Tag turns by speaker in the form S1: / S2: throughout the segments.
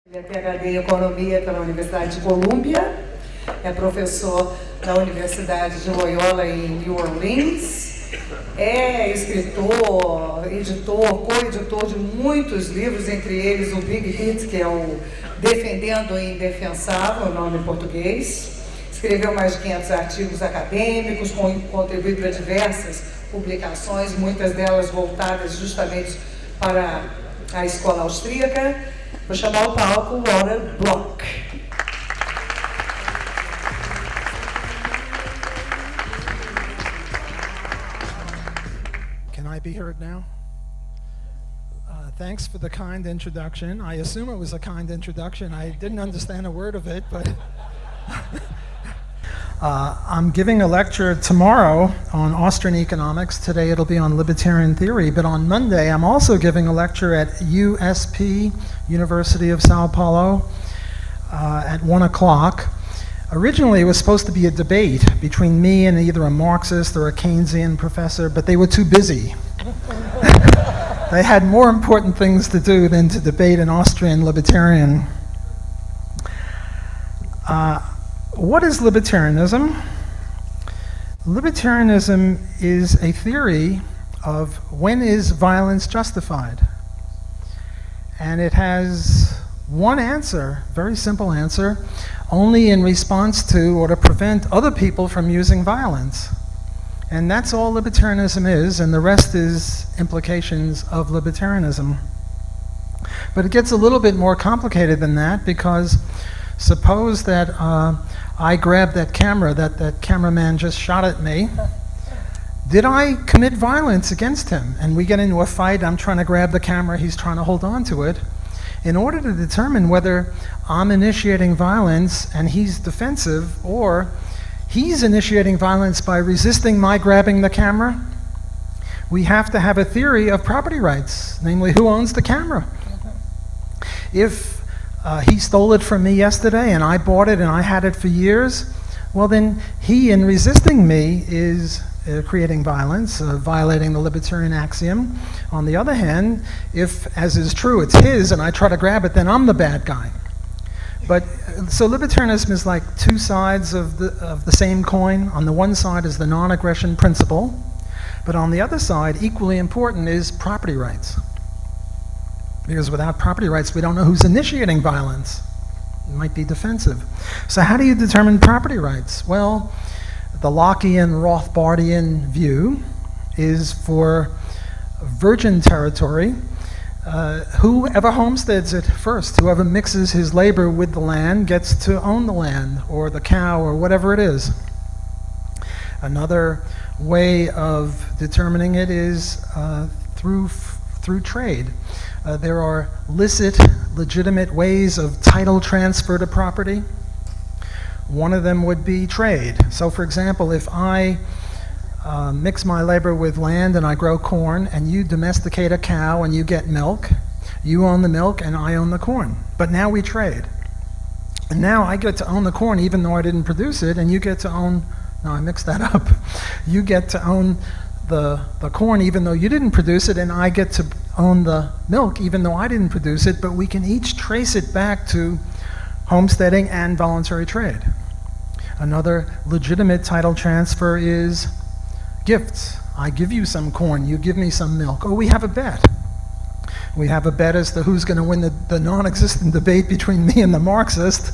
S1: Ele é PhD em Economia pela Universidade de Colômbia, é professor da Universidade de Loyola em New Orleans, é escritor, editor, co-editor de muitos livros, entre eles o Big Hit, que é o Defendendo o Indefensável, o nome em português. Escreveu mais de 500 artigos acadêmicos, contribuiu para diversas publicações, muitas delas voltadas justamente para a escola austríaca. Vou chamar ao palco o Warren Block.
S2: Can I be heard now? Thanks for the kind introduction. I assume it was a kind introduction. I didn't understand a word of it, but I'm giving a lecture tomorrow on Austrian economics. Today it'll be on libertarian theory, but on Monday I'm also giving a lecture at USP, University of Sao Paulo, at 1 o'clock. Originally it was supposed to be a debate between me and either a Marxist or a Keynesian professor, but they were too busy. They had more important things to do than to debate an Austrian libertarian. What is libertarianism? Libertarianism is a theory of when is violence justified. And it has one answer, very simple answer, only in response to or to prevent other people from using violence. And that's all libertarianism is, and the rest is implications of libertarianism. But it gets a little bit more complicated than that, because suppose that I grab that camera that cameraman just shot at me. Did I commit violence against him? And we get into a fight, I'm trying to grab the camera, he's trying to hold on to it. In order to determine whether I'm initiating violence and he's defensive, or he's initiating violence by resisting my grabbing the camera, we have to have a theory of property rights, namely who owns the camera. If he stole it from me yesterday and I bought it and I had it for years, well then he, in resisting me, is creating violence, violating the libertarian axiom. On the other hand, if, as is true, it's his and I try to grab it, then I'm the bad guy. But so libertarianism is like two sides of the same coin. On the one side is the non-aggression principle, but on the other side, equally important, is property rights. Because without property rights, we don't know who's initiating violence. It might be defensive. So how do you determine property rights? Well, the Lockean, Rothbardian view is for virgin territory. Whoever homesteads it first, whoever mixes his labor with the land, gets to own the land, or the cow, or whatever it is. Another way of determining it is through trade. There are licit, legitimate ways of title transfer to property. One of them would be trade. So for example, if I mix my labor with land and I grow corn, and you domesticate a cow and you get milk, you own the milk and I own the corn. But now we trade. And now I get to own the corn even though I didn't produce it, and you get to own, no, I mixed that up. You get to own the corn even though you didn't produce it, and I get to own the milk even though I didn't produce it, but we can each trace it back to homesteading and voluntary trade. Another legitimate title transfer is gifts. I give you some corn, you give me some milk. Or we have a bet. We have a bet as to who's going to win the non-existent debate between me and the Marxist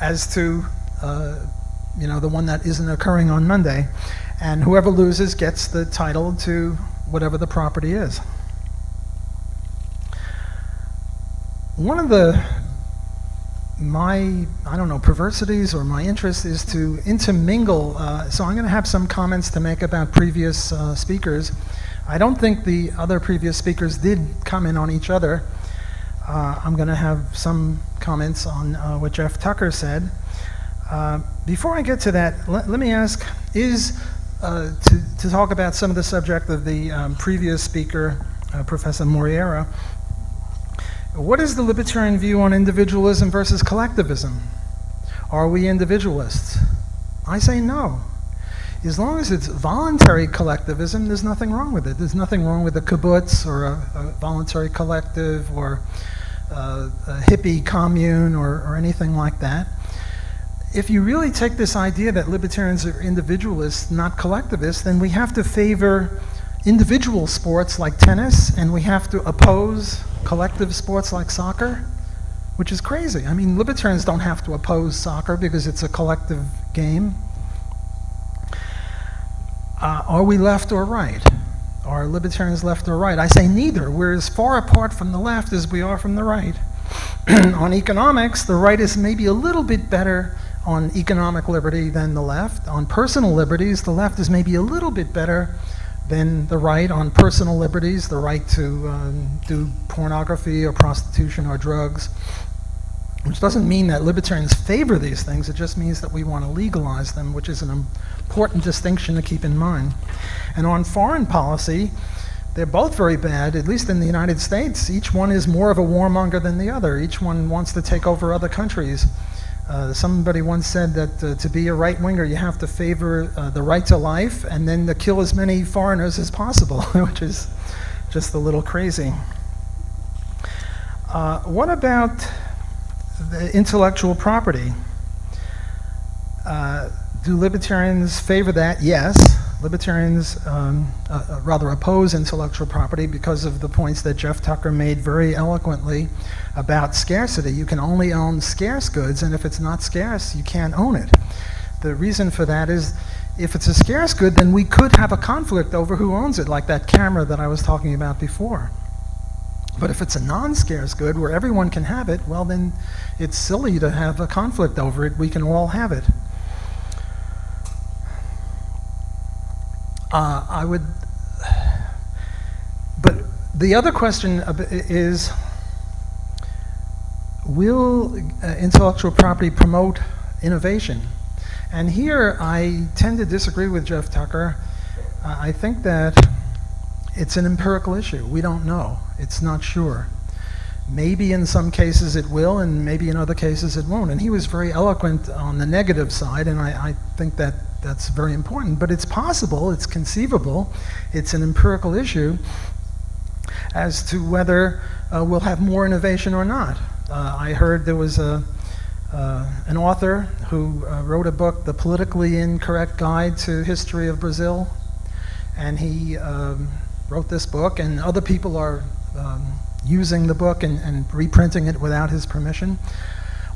S2: as to the one that isn't occurring on Monday. And whoever loses gets the title to whatever the property is. One of my perversities or my interest is to intermingle, so I'm going to have some comments to make about previous speakers. I don't think the other previous speakers did comment on each other. I'm going to have some comments on what Jeff Tucker said. Before I get to that, let me ask, to talk about some of the subject of the previous speaker, Professor Moreira, what is the libertarian view on individualism versus collectivism? Are we individualists? I say no. As long as it's voluntary collectivism, there's nothing wrong with it. There's nothing wrong with a kibbutz or a voluntary collective or a hippie commune or anything like that. If you really take this idea that libertarians are individualists, not collectivists, then we have to favor individual sports like tennis, and we have to oppose collective sports like soccer, which is crazy. I mean, libertarians don't have to oppose soccer because it's a collective game. Are we left or right? Are libertarians left or right? I say neither. We're as far apart from the left as we are from the right. On economics, the right is maybe a little bit better on economic liberty than the left. On personal liberties, the left is maybe a little bit better than the right on personal liberties, the right to do pornography or prostitution or drugs, which doesn't mean that libertarians favor these things. It just means that we want to legalize them, which is an important distinction to keep in mind. And on foreign policy, they're both very bad, at least in the United States. Each one is more of a warmonger than the other. Each one wants to take over other countries. Somebody once said that to be a right-winger, you have to favor the right to life and then to kill as many foreigners as possible, which is just a little crazy. What about the intellectual property? Do libertarians favor that? Yes. Libertarians rather oppose intellectual property because of the points that Jeff Tucker made very eloquently about scarcity. You can only own scarce goods, and if it's not scarce, you can't own it. The reason for that is if it's a scarce good, then we could have a conflict over who owns it, like that camera that I was talking about before. But if it's a non-scarce good where everyone can have it, well, then it's silly to have a conflict over it. We can all have it. But the other question is, will intellectual property promote innovation? And here I tend to disagree with Jeff Tucker. I think that it's an empirical issue. We don't know. It's not sure. Maybe in some cases it will, and maybe in other cases it won't. And he was very eloquent on the negative side, and I think that that's very important. But it's possible, it's conceivable, it's an empirical issue as to whether we'll have more innovation or not. I heard there was an author who wrote a book, The Politically Incorrect Guide to History of Brazil, and he wrote this book, and other people are using the book and reprinting it without his permission.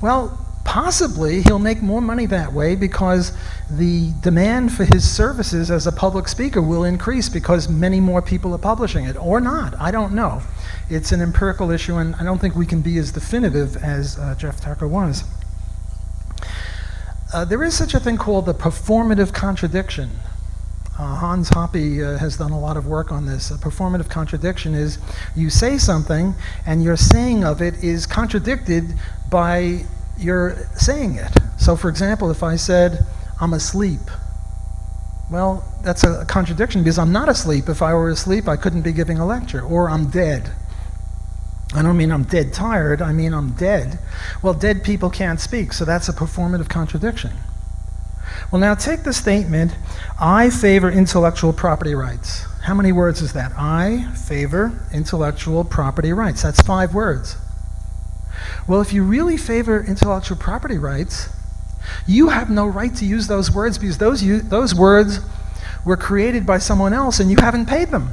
S2: Well, possibly he'll make more money that way because the demand for his services as a public speaker will increase because many more people are publishing it, or not. I don't know. It's an empirical issue, and I don't think we can be as definitive as Jeff Tucker was. There is such a thing called the performative contradiction. Hans Hoppe has done a lot of work on this. A performative contradiction is you say something and your saying of it is contradicted by your saying it. So for example, if I said, I'm asleep, well, that's a contradiction because I'm not asleep. If I were asleep, I couldn't be giving a lecture. Or I'm dead. I don't mean I'm dead tired, I mean I'm dead. Well, dead people can't speak, so that's a performative contradiction. Well, now take the statement, I favor intellectual property rights. How many words is that? I favor intellectual property rights. That's 5 words. Well, if you really favor intellectual property rights, you have no right to use those words because those words were created by someone else and you haven't paid them.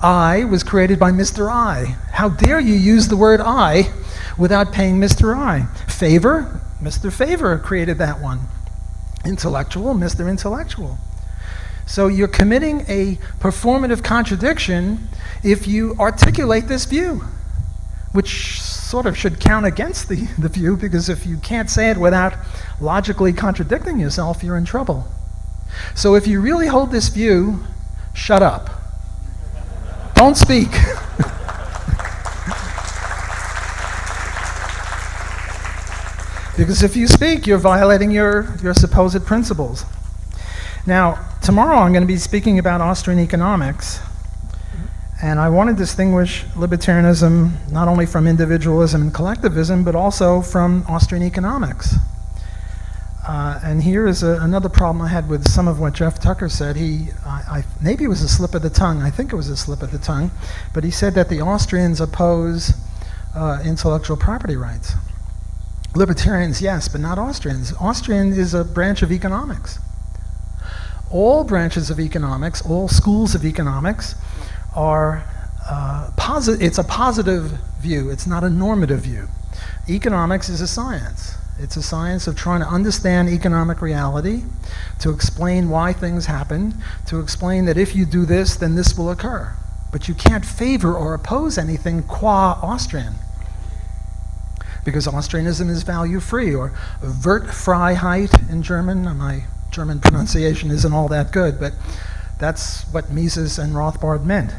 S2: I was created by Mr. I. How dare you use the word I without paying Mr. I? Favor? Mr. Favor created that one. Intellectual? Mr. Intellectual. So you're committing a performative contradiction if you articulate this view, which sort of should count against the view, because if you can't say it without logically contradicting yourself, you're in trouble. So if you really hold this view, shut up. Don't speak. Because if you speak, you're violating your supposed principles. Now, tomorrow I'm going to be speaking about Austrian economics, and I want to distinguish libertarianism not only from individualism and collectivism, but also from Austrian economics. And here is another problem I had with some of what Jeff Tucker said. Maybe it was a slip of the tongue. I think it was a slip of the tongue. But he said that the Austrians oppose intellectual property rights. Libertarians, yes, but not Austrians. Austrian is a branch of economics. All branches of economics, all schools of economics are it's a positive view. It's not a normative view. Economics is a science. It's a science of trying to understand economic reality, to explain why things happen, to explain that if you do this, then this will occur. But you can't favor or oppose anything qua Austrian, because Austrianism is value-free, or Wertfreiheit in German. My German pronunciation isn't all that good, but that's what Mises and Rothbard meant.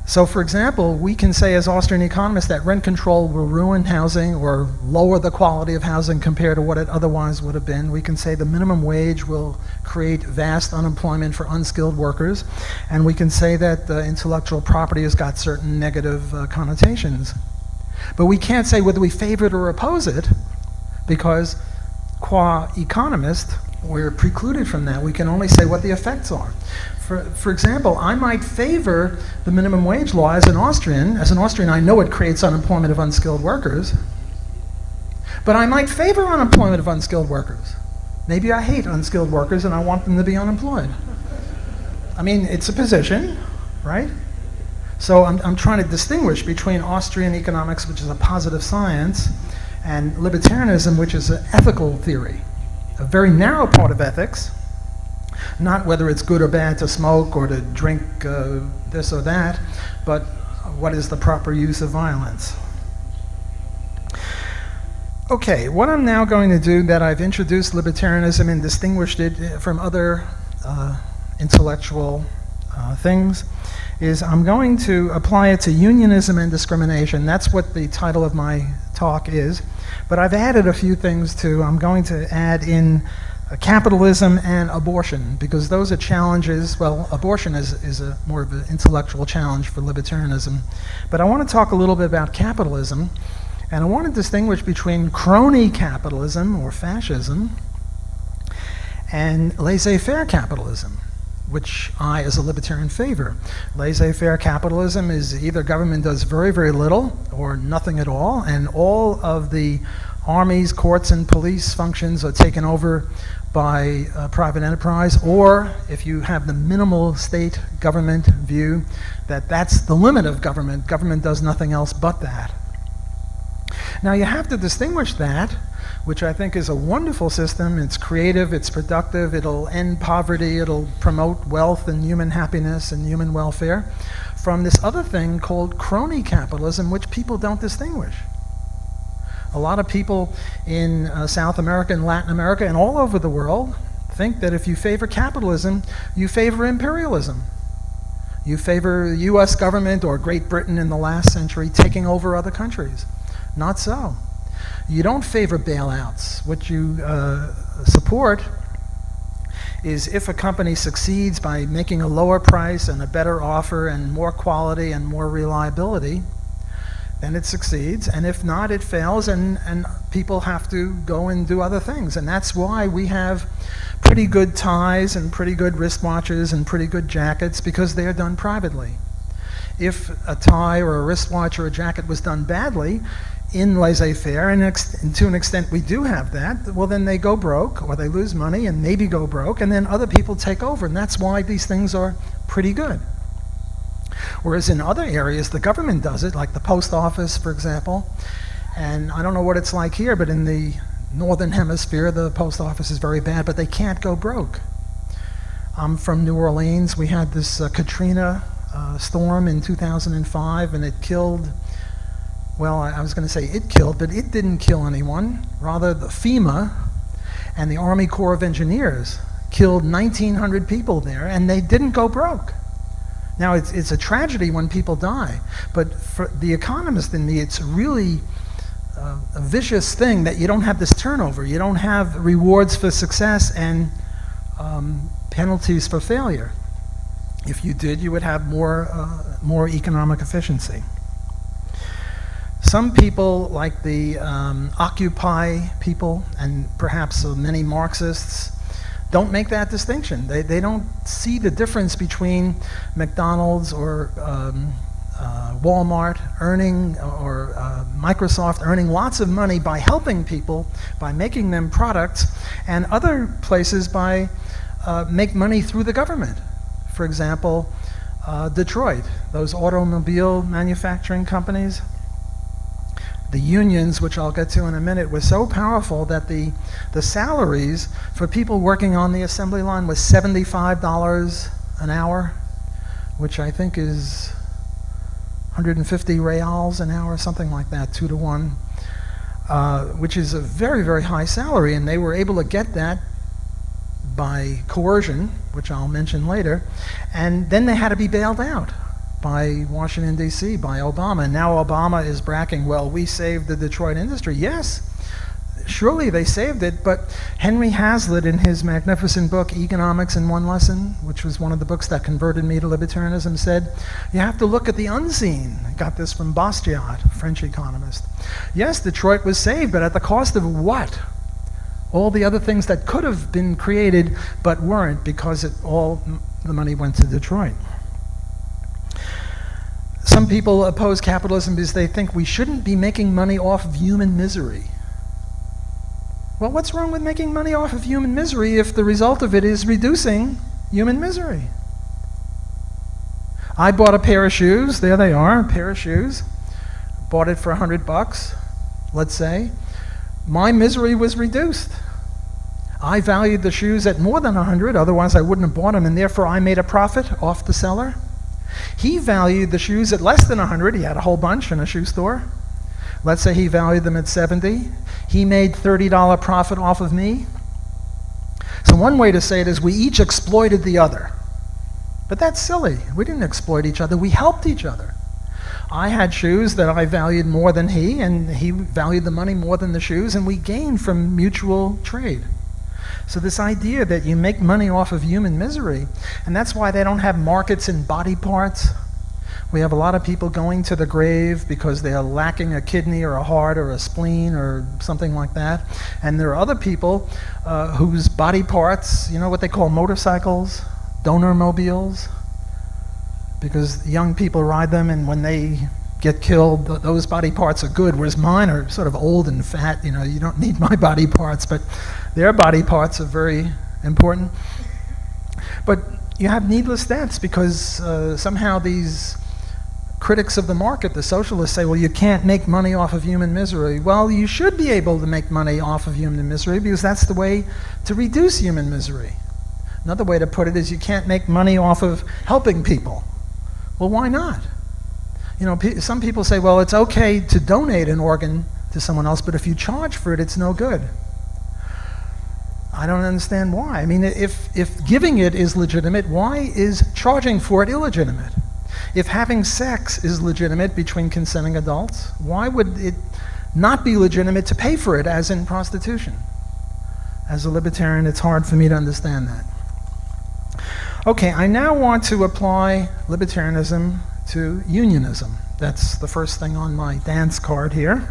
S2: So, for example, we can say as Austrian economists that rent control will ruin housing or lower the quality of housing compared to what it otherwise would have been. We can say the minimum wage will create vast unemployment for unskilled workers. And we can say that intellectual property has got certain negative connotations. But we can't say whether we favor it or oppose it, because qua economist, we're precluded from that. We can only say what the effects are. For example, I might favor the minimum wage law as an Austrian. As an Austrian, I know it creates unemployment of unskilled workers. But I might favor unemployment of unskilled workers. Maybe I hate unskilled workers and I want them to be unemployed. I mean, it's a position, right? So I'm trying to distinguish between Austrian economics, which is a positive science, and libertarianism, which is an ethical theory, a very narrow part of ethics. Not whether it's good or bad to smoke or to drink this or that, but what is the proper use of violence. Okay, what I'm now going to do, that I've introduced libertarianism and distinguished it from other intellectual things, is I'm going to apply it to unionism and discrimination. That's what the title of my talk is. But I've added a few things too. I'm going to add in capitalism and abortion, because those are challenges. Well, abortion is a more of an intellectual challenge for libertarianism. But I want to talk a little bit about capitalism, and I want to distinguish between crony capitalism, or fascism, and laissez-faire capitalism, which I, as a libertarian, favor. Laissez-faire capitalism is either government does very, very little or nothing at all, and all of the armies, courts, and police functions are taken over by private enterprise, or if you have the minimal state government view, that's the limit of government. Government does nothing else but that. Now you have to distinguish that, which I think is a wonderful system. It's creative, it's productive, it'll end poverty, it'll promote wealth and human happiness and human welfare, from this other thing called crony capitalism, which people don't distinguish. A lot of people in South America and Latin America and all over the world think that if you favor capitalism, you favor imperialism. You favor the US government or Great Britain in the last century taking over other countries. Not so. You don't favor bailouts. What you support is if a company succeeds by making a lower price and a better offer and more quality and more reliability, then it succeeds, and if not, it fails, and people have to go and do other things. And that's why we have pretty good ties and pretty good wristwatches and pretty good jackets, because they're done privately. If a tie or a wristwatch or a jacket was done badly in laissez-faire, and to an extent we do have that, well, then they go broke, or they lose money and maybe go broke, and then other people take over, and that's why these things are pretty good. Whereas in other areas, the government does it, like the post office, for example. And I don't know what it's like here, but in the northern hemisphere, the post office is very bad, but they can't go broke. I'm from New Orleans. We had this Katrina storm in 2005, and it killed, well, I was going to say it killed, but it didn't kill anyone. Rather, the FEMA and the Army Corps of Engineers killed 1,900 people there, and they didn't go broke. Now, it's a tragedy when people die, but for the economist in me, it's really a vicious thing that you don't have this turnover. You don't have rewards for success and penalties for failure. If you did, you would have more economic efficiency. Some people, like the Occupy people, and perhaps many Marxists, don't make that distinction. They don't see the difference between McDonald's or Walmart earning, or Microsoft earning lots of money by helping people, by making them products, and other places by make money through the government. For example, Detroit, those automobile manufacturing companies, the unions, which I'll get to in a minute, were so powerful that the salaries for people working on the assembly line was $75 an hour, which I think is 150 reals an hour, something like that, 2 to 1, which is a very, very high salary, and they were able to get that by coercion, which I'll mention later, and then they had to be bailed out by Washington, D.C., by Obama. And now Obama is bragging, well, we saved the Detroit industry. Yes, surely they saved it, but Henry Hazlitt, in his magnificent book, Economics in One Lesson, which was one of the books that converted me to libertarianism, said, you have to look at the unseen. I got this from Bastiat, a French economist. Yes, Detroit was saved, but at the cost of what? All the other things that could have been created but weren't, because all the money went to Detroit. Some people oppose capitalism because they think we shouldn't be making money off of human misery. Well, what's wrong with making money off of human misery if the result of it is reducing human misery? I bought a pair of shoes. There they are, a pair of shoes. Bought it for $100, let's say. My misery was reduced. I valued the shoes at more than 100, otherwise I wouldn't have bought them, and therefore I made a profit off the seller. He valued the shoes at less than 100. He had a whole bunch in a shoe store. Let's say he valued them at 70. He made $30 profit off of me. So one way to say it is we each exploited the other. But that's silly. We didn't exploit each other. We helped each other. I had shoes that I valued more than he, and he valued the money more than the shoes, and we gained from mutual trade. So this idea that you make money off of human misery, and that's why they don't have markets in body parts. We have a lot of people going to the grave because they are lacking a kidney or a heart or a spleen or something like that. And there are other people whose body parts, you know what they call motorcycles, donor mobiles, because young people ride them, and when they get killed, those body parts are good, whereas mine are sort of old and fat. You know, you don't need my body parts, but their body parts are very important. But you have needless deaths because somehow these critics of the market, the socialists, say, well, you can't make money off of human misery. Well, you should be able to make money off of human misery because that's the way to reduce human misery. Another way to put it is you can't make money off of helping people. Well, why not? You know, some people say, well, it's okay to donate an organ to someone else, but if you charge for it, it's no good. I don't understand why. I mean, if giving it is legitimate, why is charging for it illegitimate? If having sex is legitimate between consenting adults, why would it not be legitimate to pay for it, as in prostitution? As a libertarian, it's hard for me to understand that. Okay, I now want to apply libertarianism to unionism. That's the first thing on my dance card here.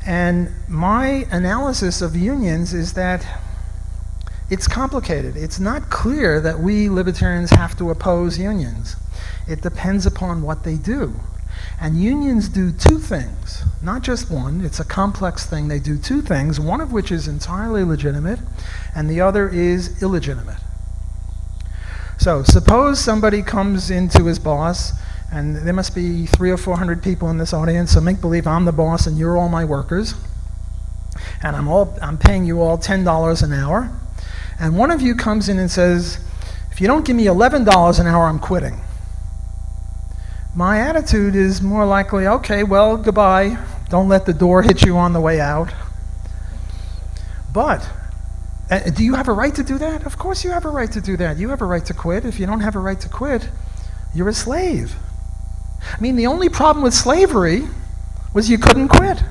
S2: And my analysis of unions is that it's complicated. It's not clear that we libertarians have to oppose unions. It depends upon what they do. And unions do two things, not just one. It's a complex thing. They do two things, one of which is entirely legitimate, and the other is illegitimate. So suppose somebody comes into his boss, and there must be 300 or 400 people in this audience, so make believe I'm the boss and you're all my workers, and I'm paying you all $10 an hour, and one of you comes in and says, if you don't give me $11 an hour, I'm quitting. My attitude is more likely, okay, well, goodbye. Don't let the door hit you on the way out. But do you have a right to do that? Of course you have a right to do that. You have a right to quit. If you don't have a right to quit, you're a slave. I mean, the only problem with slavery was you couldn't quit.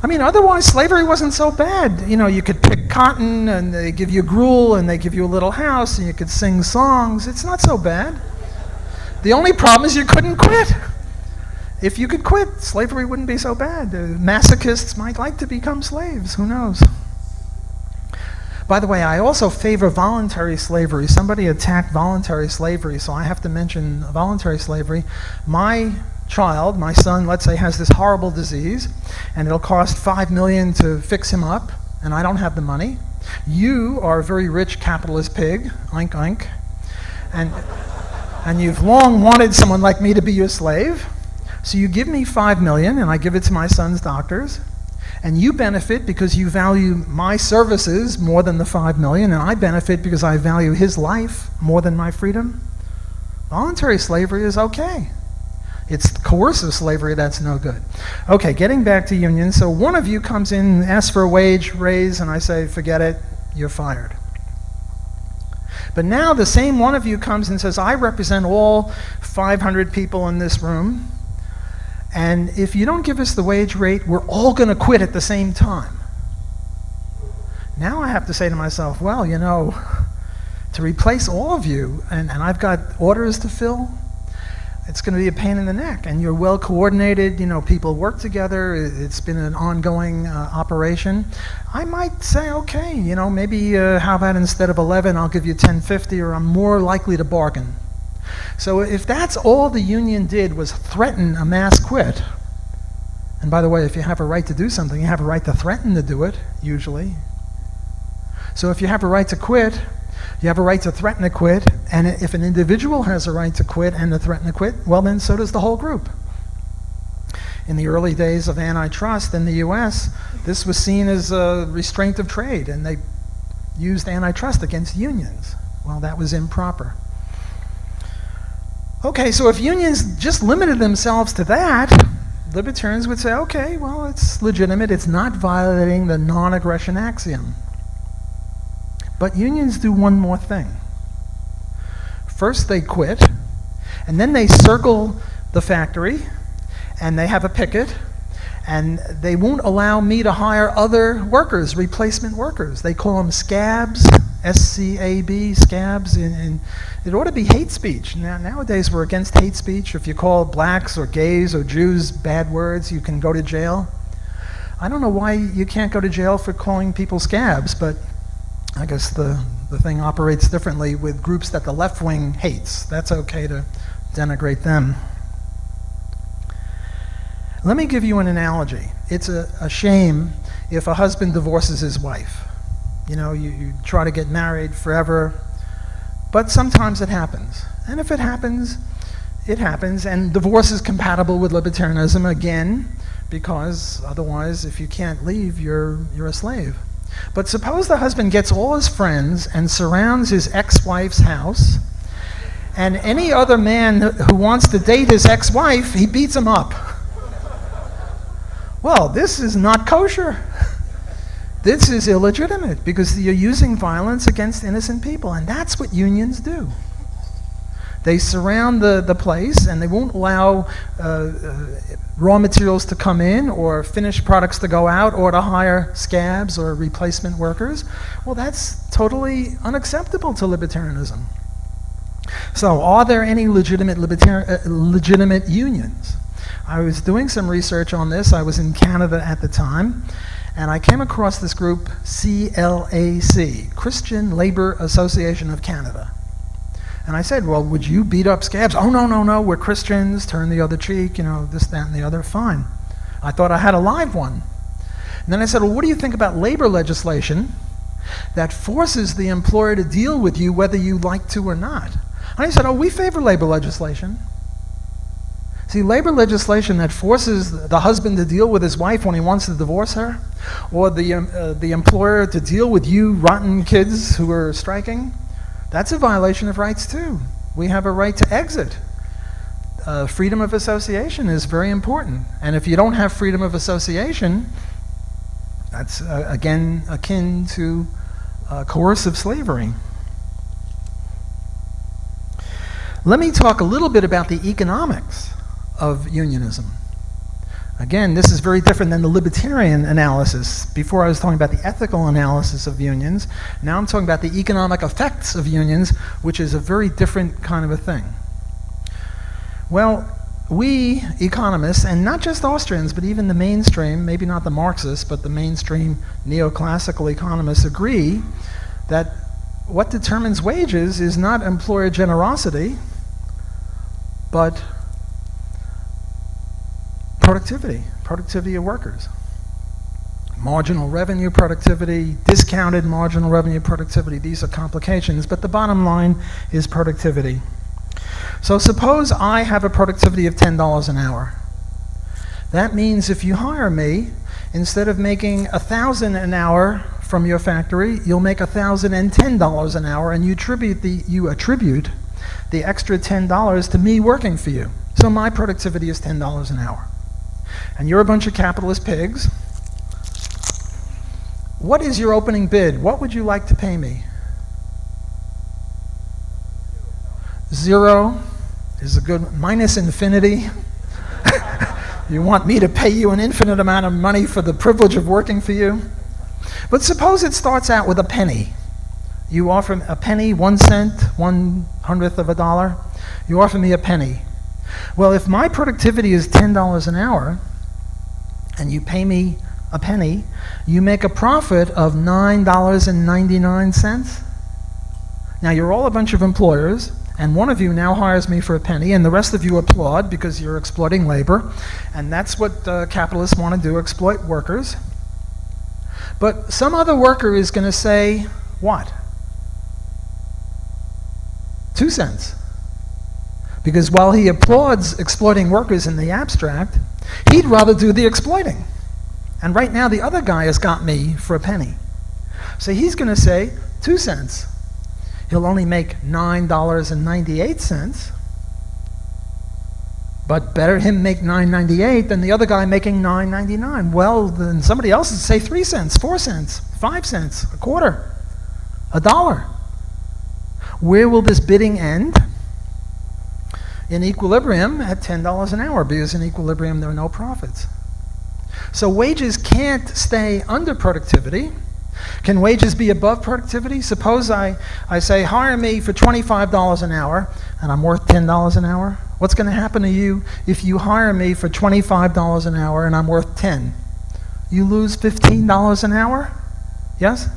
S2: I mean, otherwise slavery wasn't so bad. You know, you could pick cotton, and they give you gruel, and they give you a little house, and you could sing songs. It's not so bad. The only problem is you couldn't quit. If you could quit, slavery wouldn't be so bad. Masochists might like to become slaves. Who knows? By the way, I also favor voluntary slavery. Somebody attacked voluntary slavery, so I have to mention voluntary slavery. My child, my son, let's say, has this horrible disease, and it'll cost $5 million to fix him up, and I don't have the money. You are a very rich capitalist pig, oink oink, and you've long wanted someone like me to be your slave. So you give me $5 million, and I give it to my son's doctors, and you benefit because you value my services more than the $5 million, and I benefit because I value his life more than my freedom. Voluntary slavery is okay. It's coercive slavery that's no good. Okay, getting back to unions. So one of you comes in, asks for a wage raise, and I say, forget it, you're fired. But now the same one of you comes and says, I represent all 500 people in this room, and if you don't give us the wage rate, we're all going to quit at the same time. Now I have to say to myself, well, you know, to replace all of you, and I've got orders to fill, it's going to be a pain in the neck. And you're well coordinated, you know, people work together, it's been an ongoing operation. I might say, okay, you know, maybe how about instead of 11, I'll give you 10.50, or I'm more likely to bargain. So if that's all the union did was threaten a mass quit, and by the way, if you have a right to do something, you have a right to threaten to do it, usually. So if you have a right to quit, you have a right to threaten to quit, and if an individual has a right to quit and to threaten to quit, well then so does the whole group. In the early days of antitrust in the US, this was seen as a restraint of trade, and they used antitrust against unions. Well, that was improper. Okay, so if unions just limited themselves to that, libertarians would say, okay, well, it's legitimate, it's not violating the non-aggression axiom. But unions do one more thing. First they quit, and then they circle the factory, and they have a picket, and they won't allow me to hire other workers, replacement workers. They call them scabs, S-C-A-B, scabs, and it ought to be hate speech. Nowadays we're against hate speech. If you call blacks or gays or Jews bad words, you can go to jail. I don't know why you can't go to jail for calling people scabs, but I guess the thing operates differently with groups that the left wing hates. That's okay to denigrate them. Let me give you an analogy. It's a shame if a husband divorces his wife. You know, you try to get married forever, but sometimes it happens. And if it happens, it happens, and divorce is compatible with libertarianism again, because otherwise, if you can't leave, you're a slave. But suppose the husband gets all his friends and surrounds his ex-wife's house, and any other man who wants to date his ex-wife, he beats him up. Well, this is not kosher. This is illegitimate because you're using violence against innocent people, and that's what unions do. They surround the place, and they won't allow raw materials to come in or finished products to go out or to hire scabs or replacement workers. Well, that's totally unacceptable to libertarianism. So are there any legitimate unions? I was doing some research on this. I was in Canada at the time, and I came across this group, CLAC, Christian Labor Association of Canada. And I said, well, would you beat up scabs? Oh, no, we're Christians, turn the other cheek, you know, this, that, and the other, fine. I thought I had a live one. And then I said, well, what do you think about labor legislation that forces the employer to deal with you whether you like to or not? And he said, oh, we favor labor legislation. See, labor legislation that forces the husband to deal with his wife when he wants to divorce her, or the employer to deal with you rotten kids who are striking, that's a violation of rights too. We have a right to exit. Freedom of association is very important. And if you don't have freedom of association, that's again akin to coercive slavery. Let me talk a little bit about the economics of unionism. Again, this is very different than the libertarian analysis. Before I was talking about the ethical analysis of unions. Now I'm talking about the economic effects of unions, which is a very different kind of a thing. Well, we economists, and not just Austrians, but even the mainstream, maybe not the Marxists, but the mainstream neoclassical economists agree that what determines wages is not employer generosity, but productivity of workers. Marginal revenue productivity, discounted marginal revenue productivity, these are complications, but the bottom line is productivity. So suppose I have a productivity of $10 an hour. That means if you hire me, instead of making $1,000 an hour from your factory, you'll make $1,010 an hour, and you attribute the extra $10 to me working for you. So my productivity is $10 an hour. And you're a bunch of capitalist pigs. What is your opening bid? What would you like to pay me? 0 is a good, minus infinity. You want me to pay you an infinite amount of money for the privilege of working for you? But suppose it starts out with a penny. You offer a penny, 1 cent, 1/100th of a dollar. You offer me a penny. Well, if my productivity is $10 an hour, and you pay me a penny, you make a profit of $9.99. Now, you're all a bunch of employers, and one of you now hires me for a penny, and the rest of you applaud because you're exploiting labor, and that's what capitalists want to do, exploit workers. But some other worker is going to say, what? 2 cents. Because while he applauds exploiting workers in the abstract, he'd rather do the exploiting. And right now the other guy has got me for a penny. So he's going to say 2 cents. He'll only make $9.98, but better him make $9.98 than the other guy making $9.99. Well, then somebody else would say 3 cents, 4 cents, 5 cents, a quarter, $1. Where will this bidding end? In equilibrium at $10 an hour, because in equilibrium there are no profits. So wages can't stay under productivity. Can wages be above productivity? Suppose I say, hire me for $25 an hour, and I'm worth $10 an hour. What's going to happen to you if you hire me for $25 an hour and I'm worth $10? You lose $15 an hour? Yes?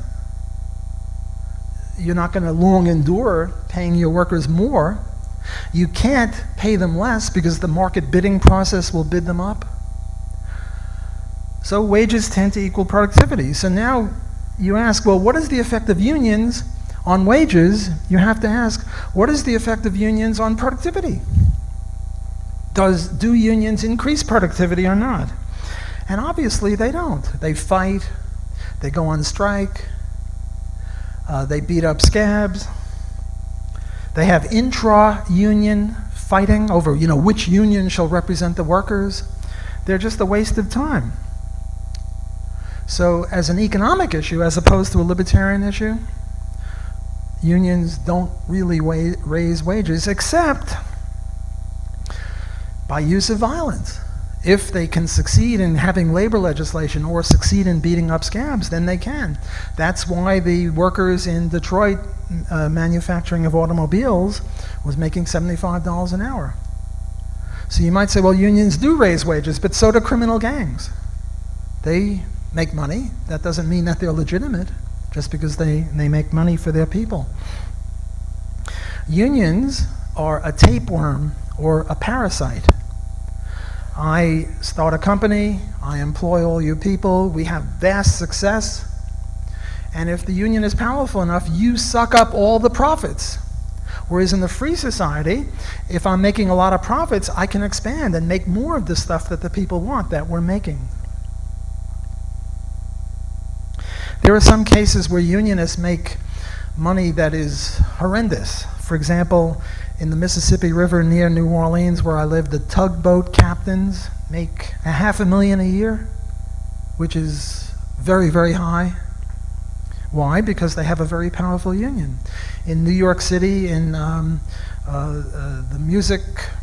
S2: You're not going to long endure paying your workers more. You can't pay them less because the market bidding process will bid them up. So wages tend to equal productivity. So now you ask, well, what is the effect of unions on wages? You have to ask, what is the effect of unions on productivity? Do unions increase productivity or not? And obviously they don't. They fight, they go on strike, they beat up scabs. They have intra-union fighting over, which union shall represent the workers. They're just a waste of time. So as an economic issue, as opposed to a libertarian issue, unions don't really raise wages except by use of violence. If they can succeed in having labor legislation or succeed in beating up scabs, then they can. That's why the workers in Detroit manufacturing of automobiles was making $75 an hour. So you might say, well, unions do raise wages, but so do criminal gangs. They make money. That doesn't mean that they're legitimate, just because they make money for their people. Unions are a tapeworm or a parasite. I start a company, I employ all you people, we have vast success, and if the union is powerful enough, you suck up all the profits. Whereas in the free society, if I'm making a lot of profits, I can expand and make more of the stuff that the people want that we're making. There are some cases where unionists make money that is horrendous. For example, in the Mississippi River near New Orleans, where I live, the tugboat captains make $500,000 a year, which is very, very high. Why? Because they have a very powerful union. In New York City, in the music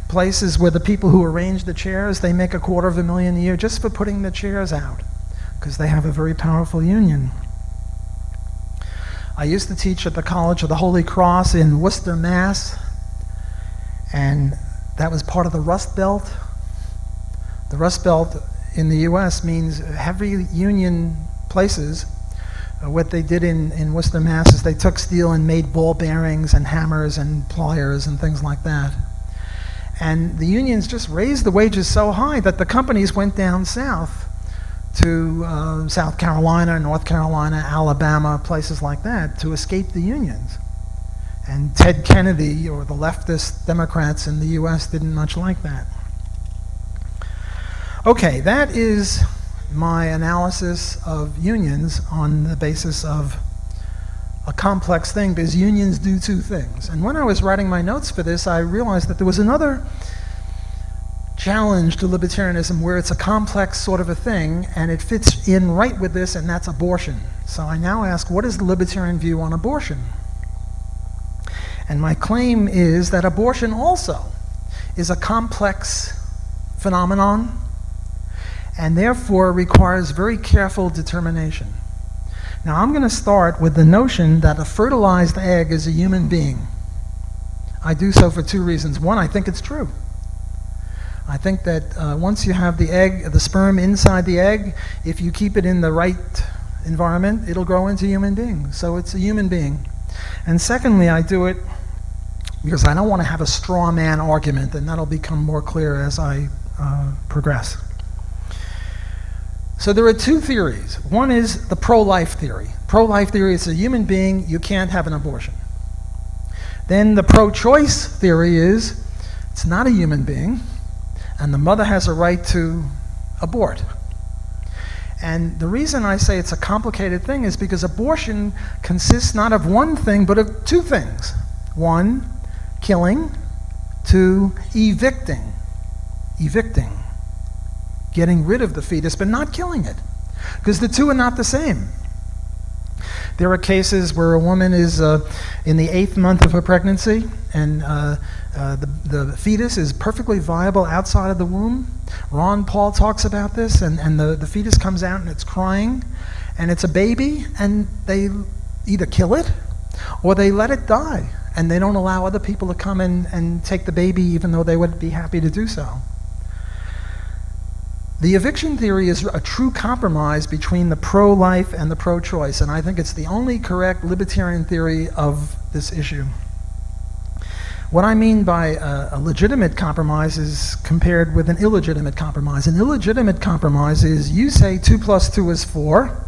S2: places where the people who arrange the chairs, they make $250,000 a year just for putting the chairs out, because they have a very powerful union. I used to teach at the College of the Holy Cross in Worcester, Mass., and that was part of the Rust Belt. The Rust Belt in the U.S. means heavy union places what they did in Worcester, Mass. is they took steel and made ball bearings and hammers and pliers and things like that. And the unions just raised the wages so high that the companies went down south to South Carolina, North Carolina, Alabama, places like that, to escape the unions. And Ted Kennedy, or the leftist Democrats in the US, didn't much like that. Okay, that is my analysis of unions on the basis of a complex thing, because unions do two things. And when I was writing my notes for this, I realized that there was another challenge to libertarianism where it's a complex sort of a thing, and it fits in right with this, and that's abortion. So I now ask, what is the libertarian view on abortion? And my claim is that abortion also is a complex phenomenon, and therefore requires very careful determination. Now, I'm going to start with the notion that a fertilized egg is a human being. I do so for two reasons. One, I think it's true. I think that once you have the egg, the sperm inside the egg, if you keep it in the right environment, it'll grow into a human being. So it's a human being. And secondly, I do it because I don't want to have a straw man argument, and that'll become more clear as I progress. So there are two theories. One is the pro-life theory. Pro-life theory is a human being, you can't have an abortion. Then the pro-choice theory is it's not a human being, and the mother has a right to abort. And the reason I say it's a complicated thing is because abortion consists not of one thing, but of two things. One, killing. Two, evicting. Evicting. Getting rid of the fetus, but not killing it, because the two are not the same. There are cases where a woman is in the 8th month of her pregnancy, and the fetus is perfectly viable outside of the womb. Ron Paul talks about this, and the fetus comes out and it's crying, and it's a baby, and they either kill it or they let it die, and they don't allow other people to come in and take the baby, even though they would be happy to do so. The eviction theory is a true compromise between the pro-life and the pro-choice, and I think it's the only correct libertarian theory of this issue. What I mean by a legitimate compromise is compared with an illegitimate compromise. An illegitimate compromise is you say 2 + 2 is 4,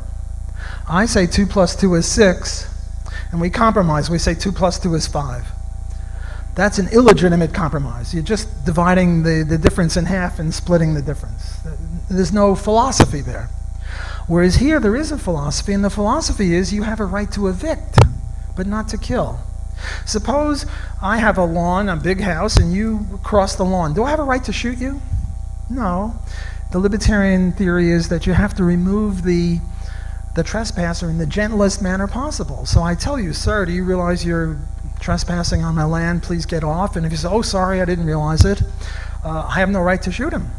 S2: I say 2 + 2 is 6, and we compromise, we say 2 + 2 is 5. That's an illegitimate compromise. You're just dividing the difference in half and splitting the difference. There's no philosophy there. Whereas here there is a philosophy, and the philosophy is you have a right to evict, but not to kill. Suppose I have a lawn, a big house, and you cross the lawn. Do I have a right to shoot you? No. The libertarian theory is that you have to remove the trespasser in the gentlest manner possible. So I tell you, sir, do you realize you're trespassing on my land? Please get off. And if you say, oh, sorry, I didn't realize it, I have no right to shoot him.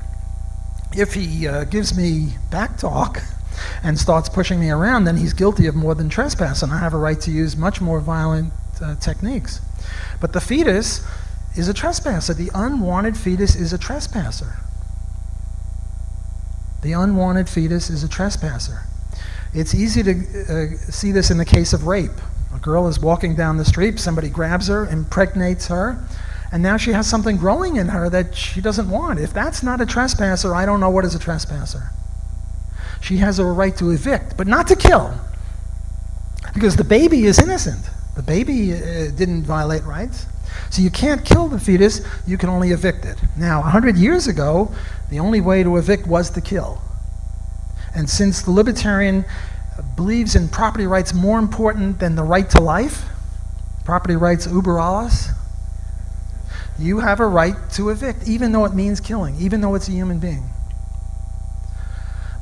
S2: If he gives me back talk and starts pushing me around, then he's guilty of more than trespass, and I have a right to use much more violent techniques. But the fetus is a trespasser. The unwanted fetus is a trespasser. The unwanted fetus is a trespasser. It's easy to see this in the case of rape. A girl is walking down the street, somebody grabs her, impregnates her, and now she has something growing in her that she doesn't want. If that's not a trespasser, I don't know what is a trespasser. She has a right to evict, but not to kill, because the baby is innocent. The baby didn't violate rights. So you can't kill the fetus, you can only evict it. Now, 100 years ago, the only way to evict was to kill. And since the libertarian believes in property rights more important than the right to life, property rights uber alles, you have a right to evict, even though it means killing, even though it's a human being.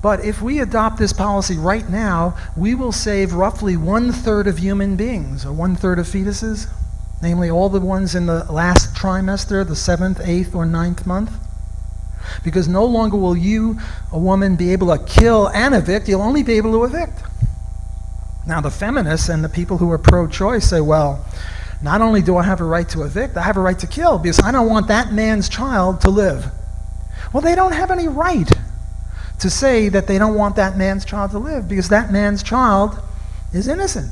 S2: But if we adopt this policy right now, we will save roughly 1/3 of human beings, or 1/3 of fetuses, namely all the ones in the last trimester, the 7th, 8th, or 9th month. Because no longer will you, a woman, be able to kill and evict, you'll only be able to evict. Now the feminists and the people who are pro-choice say, well, not only do I have a right to evict, I have a right to kill, because I don't want that man's child to live. Well, they don't have any right to say that they don't want that man's child to live, because that man's child is innocent.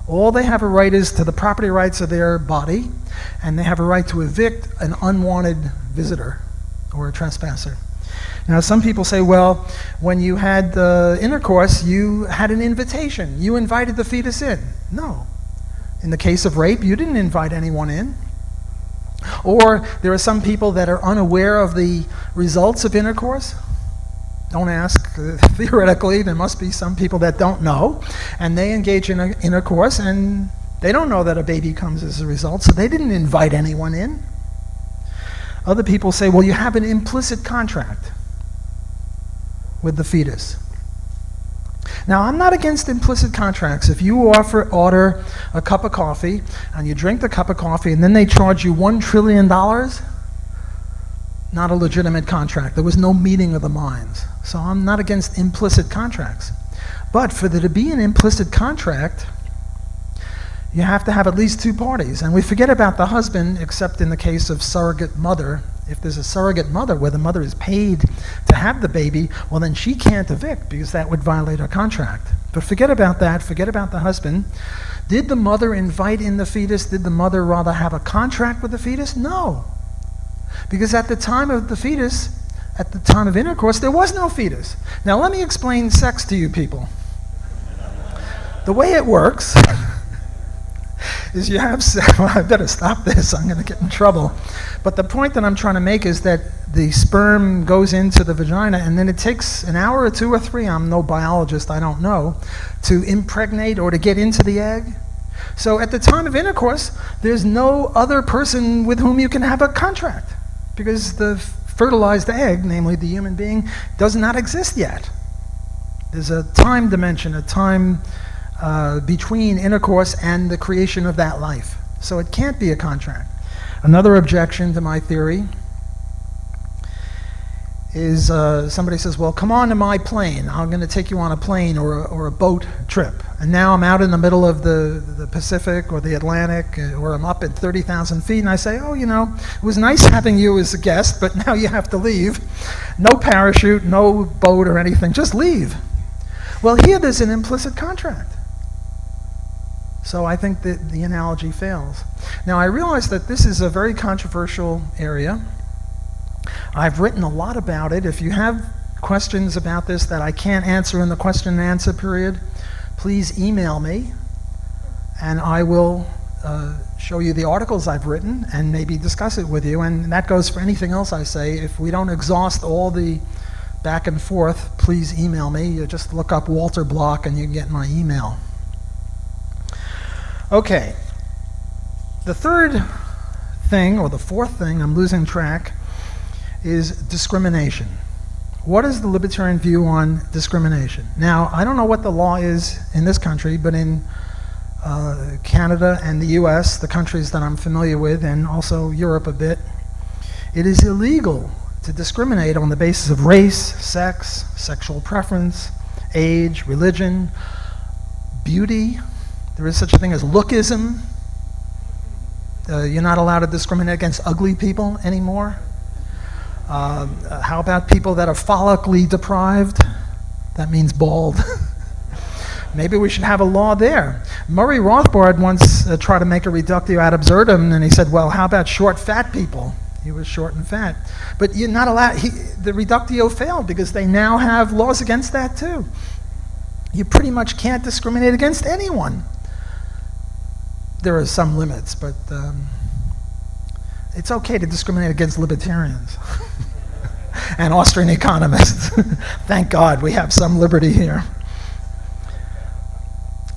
S2: All they have a right is to the property rights of their body, and they have a right to evict an unwanted visitor or a trespasser. Now, some people say, well, when you had the intercourse, you had an invitation. You invited the fetus in. No. In the case of rape, you didn't invite anyone in. Or there are some people that are unaware of the results of intercourse. Don't ask. Theoretically, there must be some people that don't know, and they engage in intercourse, and they don't know that a baby comes as a result, so they didn't invite anyone in. Other people say, well, you have an implicit contract with the fetus. Now, I'm not against implicit contracts. If you order a cup of coffee, and you drink the cup of coffee, and then they charge you $1 trillion, not a legitimate contract. There was no meeting of the minds. So I'm not against implicit contracts. But for there to be an implicit contract, you have to have at least two parties. And we forget about the husband, except in the case of surrogate mother. If there's a surrogate mother where the mother is paid to have the baby, well, then she can't evict because that would violate her contract. But forget about that. Forget about the husband. Did the mother invite in the fetus? Did the mother rather have a contract with the fetus? No. Because at the time of the fetus, at the time of intercourse, there was no fetus. Now let me explain sex to you people. The way it works is you have sex. Well, I better stop this, I'm going to get in trouble. But the point that I'm trying to make is that the sperm goes into the vagina, and then it takes an hour or two or three, I'm no biologist, I don't know, to impregnate or to get into the egg. So at the time of intercourse, there's no other person with whom you can have a contract, because the fertilized egg, namely the human being, does not exist yet. There's a time dimension, a time between intercourse and the creation of that life. So it can't be a contract. Another objection to my theory is somebody says, well, come on to my plane. I'm going to take you on a plane or a boat trip. And now I'm out in the middle of the Pacific or the Atlantic, or I'm up at 30,000 feet, and I say, oh, you know, it was nice having you as a guest, but now you have to leave. No parachute, no boat or anything, just leave. Well, here there's an implicit contract. So I think that the analogy fails. Now, I realize that this is a very controversial area. I've written a lot about it. If you have questions about this that I can't answer in the question and answer period, please email me, and I will show you the articles I've written and maybe discuss it with you. And that goes for anything else I say. If we don't exhaust all the back and forth, please email me. You just look up Walter Block and you can get my email. Okay, the third thing, or the fourth thing, I'm losing track, is discrimination. What is the libertarian view on discrimination? Now, I don't know what the law is in this country, but in Canada and the US, the countries that I'm familiar with, and also Europe a bit, it is illegal to discriminate on the basis of race, sex, sexual preference, age, religion, beauty. There is such a thing as lookism. You're not allowed to discriminate against ugly people anymore. How about people that are follically deprived? That means bald. Maybe we should have a law there. Murray Rothbard once tried to make a reductio ad absurdum, and he said, well, how about short, fat people? He was short and fat. But you're not allowed, the reductio failed because they now have laws against that too. You pretty much can't discriminate against anyone. There are some limits, but it's okay to discriminate against libertarians and Austrian economists. Thank God we have some liberty here.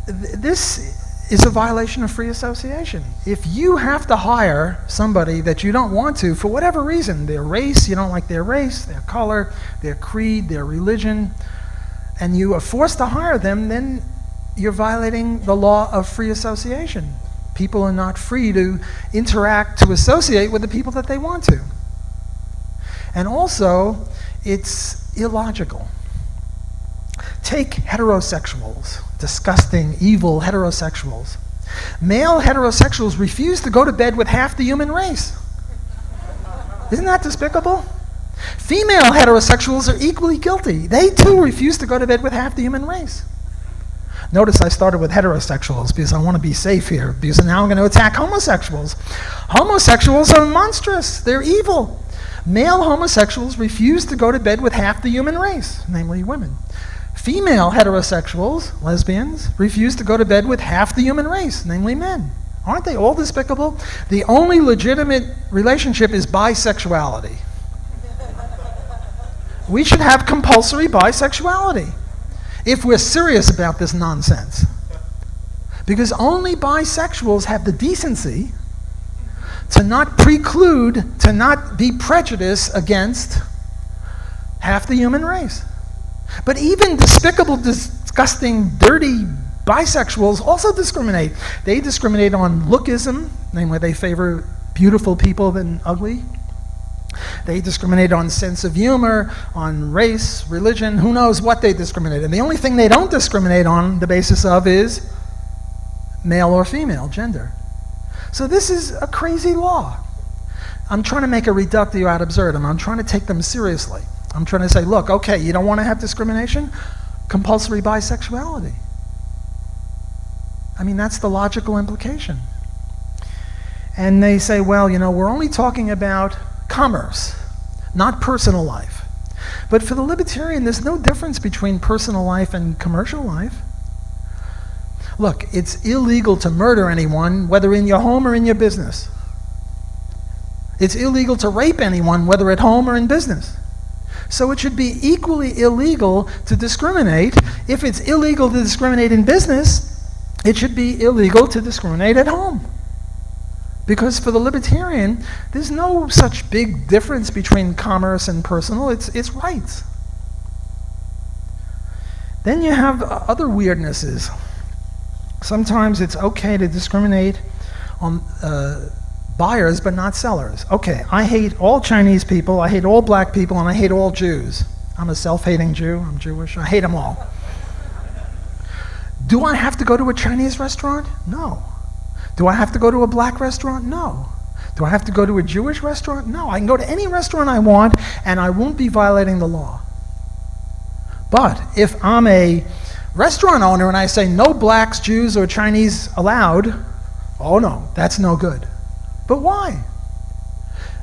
S2: This is a violation of free association. If you have to hire somebody that you don't want to, for whatever reason, their race, you don't like their race, their color, their creed, their religion, and you are forced to hire them, then you're violating the law of free association. People are not free to interact, to associate with the people that they want to. And also, it's illogical. Take heterosexuals, disgusting, evil heterosexuals. Male heterosexuals refuse to go to bed with half the human race. Isn't that despicable? Female heterosexuals are equally guilty. They too refuse to go to bed with half the human race. Notice I started with heterosexuals because I want to be safe here, because now I'm going to attack homosexuals. Homosexuals are monstrous. They're evil. Male homosexuals refuse to go to bed with half the human race, namely women. Female heterosexuals, lesbians, refuse to go to bed with half the human race, namely men. Aren't they all despicable? The only legitimate relationship is bisexuality. We should have compulsory bisexuality if we're serious about this nonsense. Because only bisexuals have the decency to not preclude, to not be prejudiced against half the human race. But even despicable, disgusting, dirty bisexuals also discriminate. They discriminate on lookism, namely they favor beautiful people than ugly. They discriminate on sense of humor, on race, religion, who knows what they discriminate. And the only thing they don't discriminate on the basis of is male or female, gender. So this is a crazy law. I'm trying to make a reductio ad absurdum. I'm trying to take them seriously. I'm trying to say, look, okay, you don't want to have discrimination? Compulsory bisexuality. I mean, that's the logical implication. And they say, well, you know, we're only talking about commerce, not personal life. But for the libertarian, there's no difference between personal life and commercial life. Look, it's illegal to murder anyone, whether in your home or in your business. It's illegal to rape anyone, whether at home or in business. So it should be equally illegal to discriminate. If it's illegal to discriminate in business, it should be illegal to discriminate at home. Because for the libertarian, there's no such big difference between commerce and personal. It's rights. Then you have other weirdnesses. Sometimes it's okay to discriminate on buyers but not sellers. Okay, I hate all Chinese people, I hate all black people, and I hate all Jews. I'm a self-hating Jew, I'm Jewish, I hate them all. Do I have to go to a Chinese restaurant? No. Do I have to go to a black restaurant? No. Do I have to go to a Jewish restaurant? No. I can go to any restaurant I want, and I won't be violating the law. But if I'm a restaurant owner and I say no blacks, Jews, or Chinese allowed, oh no, that's no good. But why?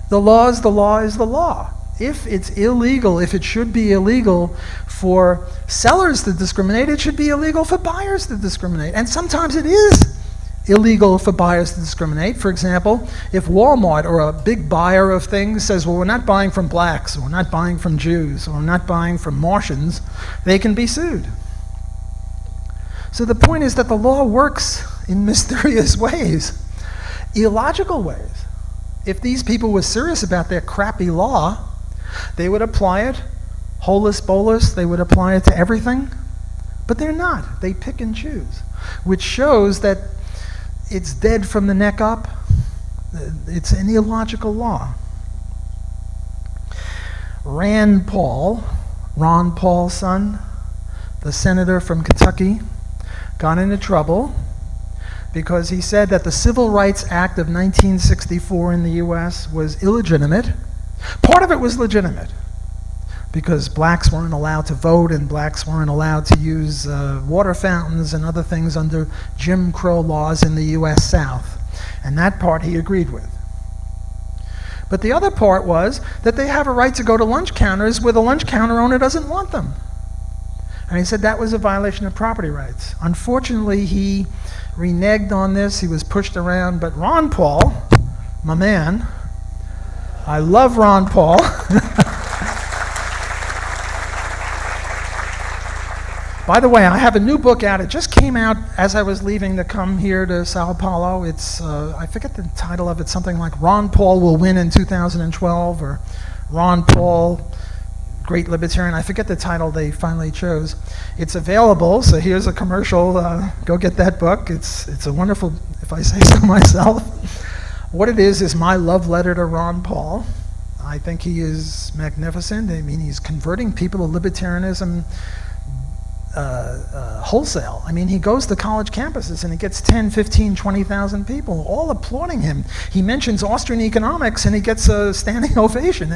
S2: The law is the law is the law. If it's illegal, if it should be illegal for sellers to discriminate, it should be illegal for buyers to discriminate. And sometimes it is illegal for buyers to discriminate. For example, if Walmart or a big buyer of things says, well, we're not buying from blacks, or we're not buying from Jews, or we're not buying from Martians, they can be sued. So the point is that the law works in mysterious ways, illogical ways. If these people were serious about their crappy law, they would apply it, holus bolus, they would apply it to everything, but they're not. They pick and choose, which shows that it's dead from the neck up. It's an illogical law. Rand Paul, Ron Paul's son, the senator from Kentucky, got into trouble because he said that the Civil Rights Act of 1964 in the US was illegitimate. Part of it was legitimate because blacks weren't allowed to vote and blacks weren't allowed to use water fountains and other things under Jim Crow laws in the US South. And that part he agreed with. But the other part was that they have a right to go to lunch counters where the lunch counter owner doesn't want them. And he said that was a violation of property rights. Unfortunately, he reneged on this. He was pushed around. But Ron Paul, my man, I love Ron Paul. By the way, I have a new book out. It just came out as I was leaving to come here to Sao Paulo. It's, I forget the title of it, something like Ron Paul Will Win in 2012, or Ron Paul, Great Libertarian. I forget the title they finally chose. It's available, so here's a commercial. Go get that book. It's a wonderful, if I say so myself. What it is my love letter to Ron Paul. I think he is magnificent. I mean, he's converting people to libertarianism wholesale. I mean, he goes to college campuses and he gets 10, 15, 20,000 people all applauding him. He mentions Austrian economics and he gets a standing ovation.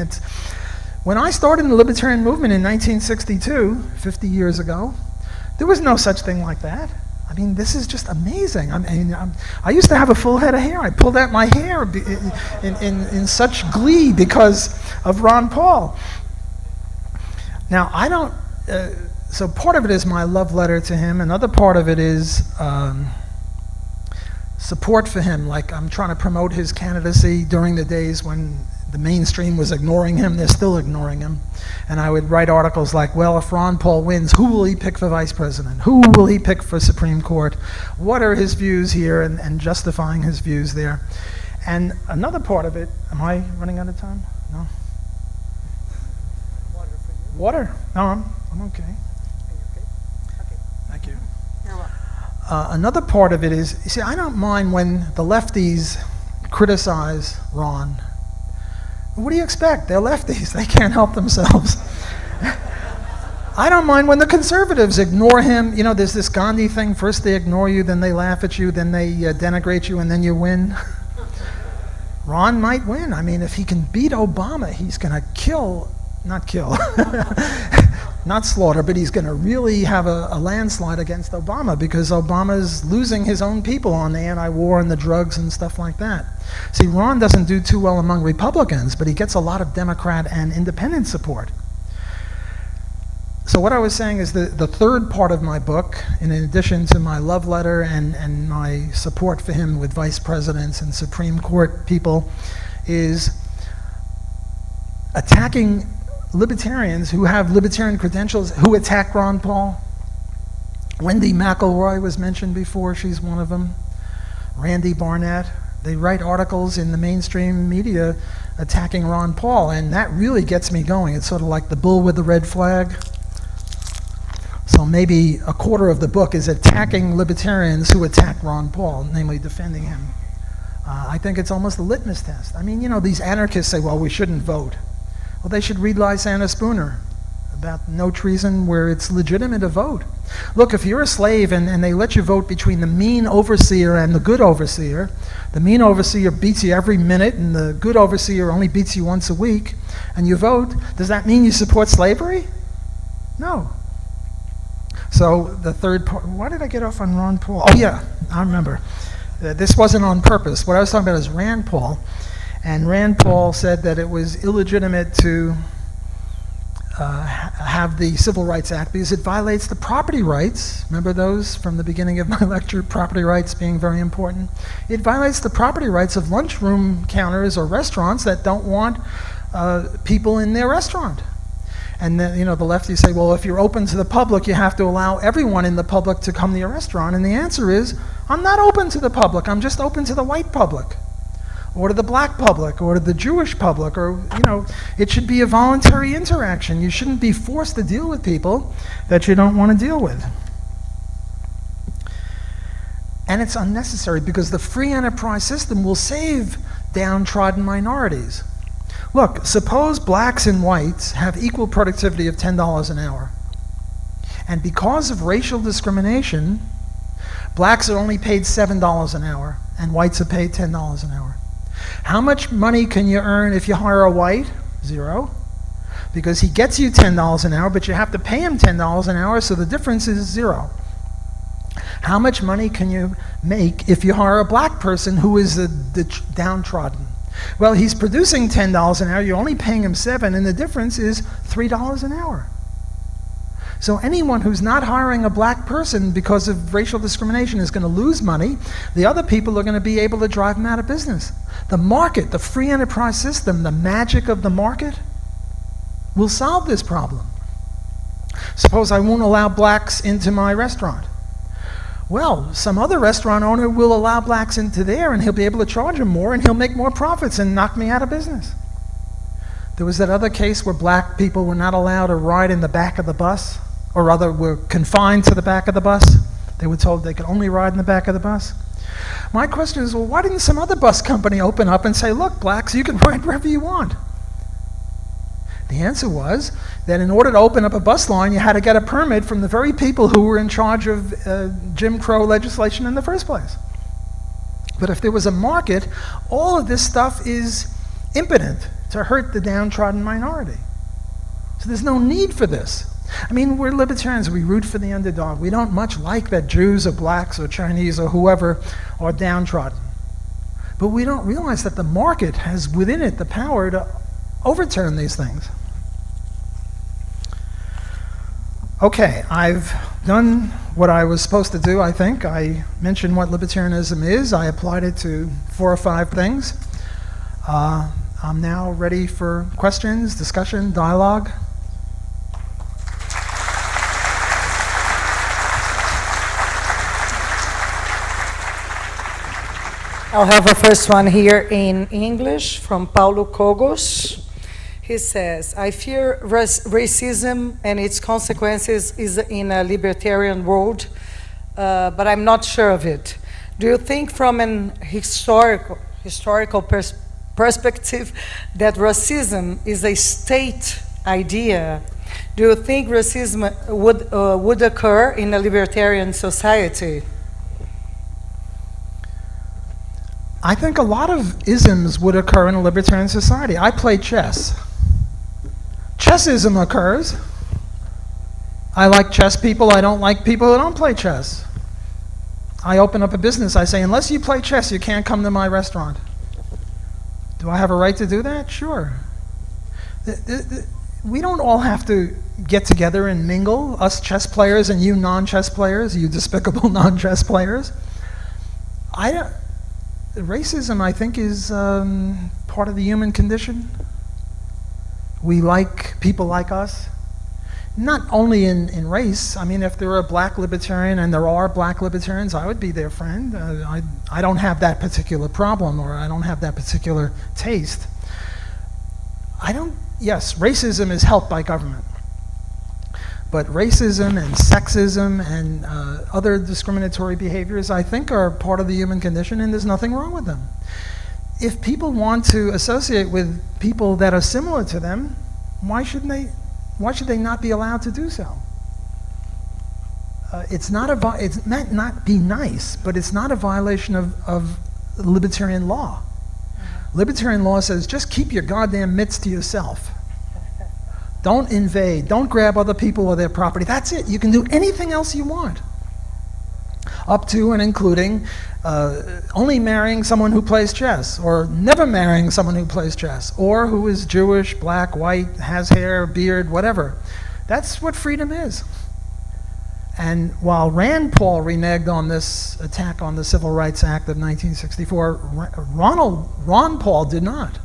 S2: When I started in the libertarian movement in 1962, 50 years ago, There was no such thing like that. I mean, this is just amazing. I used to have a full head of hair. I pulled out my hair in such glee because of Ron Paul. Now, I don't, so part of it is my love letter to him. Another part of it is support for him. Like, I'm trying to promote his candidacy during the days when the mainstream was ignoring him. They're still ignoring him. And I would write articles like, well, if Ron Paul wins, who will he pick for vice president? Who will he pick for Supreme Court? What are his views here? And justifying his views there. And another part of it, am I running out of time? No?
S3: Water for you.
S2: Water? No, I'm okay.
S3: Are you okay? Okay.
S2: Thank you.
S3: You're welcome.
S2: Another part of it is, you see, I don't mind when the lefties criticize Ron. What do you expect? They're lefties. They can't help themselves. I don't mind when the conservatives ignore him. You know, there's this Gandhi thing. First they ignore you, then they laugh at you, then they denigrate you, and then you win. Ron might win. I mean, if he can beat Obama, he's going to not slaughter, but he's going to really have a landslide against Obama because Obama's losing his own people on the anti-war and the drugs and stuff like that. See, Ron doesn't do too well among Republicans, but he gets a lot of Democrat and independent support. So what I was saying is the third part of my book, in addition to my love letter and my support for him with vice presidents and Supreme Court people, is attacking libertarians who have libertarian credentials, who attack Ron Paul. Wendy McElroy was mentioned before. She's one of them. Randy Barnett. They write articles in the mainstream media attacking Ron Paul, and that really gets me going. It's sort of like the bull with the red flag. So maybe a quarter of the book is attacking libertarians who attack Ron Paul, namely defending him. I think it's almost a litmus test. I mean, you know, these anarchists say, well, we shouldn't vote. Well, they should read Lysander Spooner about no treason where it's legitimate to vote. Look, if you're a slave and they let you vote between the mean overseer and the good overseer, the mean overseer beats you every minute and the good overseer only beats you once a week, and you vote, does that mean you support slavery? No. So the third part, why did I get off on Ron Paul? Oh yeah, I remember. This wasn't on purpose. What I was talking about is Rand Paul. And Rand Paul said that it was illegitimate to have the Civil Rights Act because it violates the property rights. Remember those from the beginning of my lecture, property rights being very important? It violates the property rights of lunchroom counters or restaurants that don't want people in their restaurant. And then, you know, the lefties say, well, if you're open to the public, you have to allow everyone in the public to come to your restaurant. And the answer is, I'm not open to the public. I'm just open to the white public, or to the black public, or to the Jewish public, or, you know, it should be a voluntary interaction. You shouldn't be forced to deal with people that you don't want to deal with. And it's unnecessary because the free enterprise system will save downtrodden minorities. Look, suppose blacks and whites have equal productivity of $10 an hour. And because of racial discrimination, blacks are only paid $7 an hour, and whites are paid $10 an hour. How much money can you earn if you hire a white? Zero. Because he gets you $10 an hour, but you have to pay him $10 an hour, so the difference is zero. How much money can you make if you hire a black person who is the downtrodden? Well, he's producing $10 an hour, you're only paying him $7, and the difference is $3 an hour. So anyone who's not hiring a black person because of racial discrimination is going to lose money. The other people are going to be able to drive them out of business. The market, the free enterprise system, the magic of the market will solve this problem. Suppose I won't allow blacks into my restaurant. Well, some other restaurant owner will allow blacks into there, and he'll be able to charge them more, and he'll make more profits and knock me out of business. There was that other case where black people were not allowed to ride in the back of the bus, or rather were confined to the back of the bus. They were told they could only ride in the back of the bus. My question is, well, why didn't some other bus company open up and say, look, blacks, you can ride wherever you want? The answer was that in order to open up a bus line, you had to get a permit from the very people who were in charge of Jim Crow legislation in the first place. But if there was a market, all of this stuff is impotent to hurt the downtrodden minority. So there's no need for this. I mean, we're libertarians. We root for the underdog. We don't much like that Jews or blacks or Chinese or whoever are downtrodden. But we don't realize that the market has within it the power to overturn these things. Okay, I've done what I was supposed to do, I think. I mentioned what libertarianism is. I applied it to 4 or 5 things. I'm now ready for questions, discussion, dialogue.
S1: I'll have a first one here in English from Paulo Cogos. He says, I fear racism and its consequences is in a libertarian world, but I'm not sure of it. Do you think from an historical perspective that racism is a state idea? Do you think racism would occur in a libertarian society?
S2: I think a lot of isms would occur in a libertarian society. I play chess. Chessism occurs. I like chess people. I don't like people who don't play chess. I open up a business. I say, unless you play chess, you can't come to my restaurant. Do I have a right to do that? Sure. We don't all have to get together and mingle, us chess players and you non-chess players, you despicable non-chess players. Racism, I think, is part of the human condition. We like people like us. Not only in race. I mean, if there were a black libertarian, and there are black libertarians, I would be their friend. I don't have that particular problem, or I don't have that particular taste. Yes, racism is helped by government. But racism and sexism and other discriminatory behaviors, I think, are part of the human condition, and there's nothing wrong with them. If people want to associate with people that are similar to them, why should they not be allowed to do so? It might not be nice, but it's not a violation of libertarian law. Libertarian law says, just keep your goddamn mitts to yourself. Don't invade. Don't grab other people or their property. That's it. You can do anything else you want. Up to and including only marrying someone who plays chess, or never marrying someone who plays chess, or who is Jewish, black, white, has hair, beard, whatever. That's what freedom is. And while Rand Paul reneged on this attack on the Civil Rights Act of 1964, Ron Paul did not.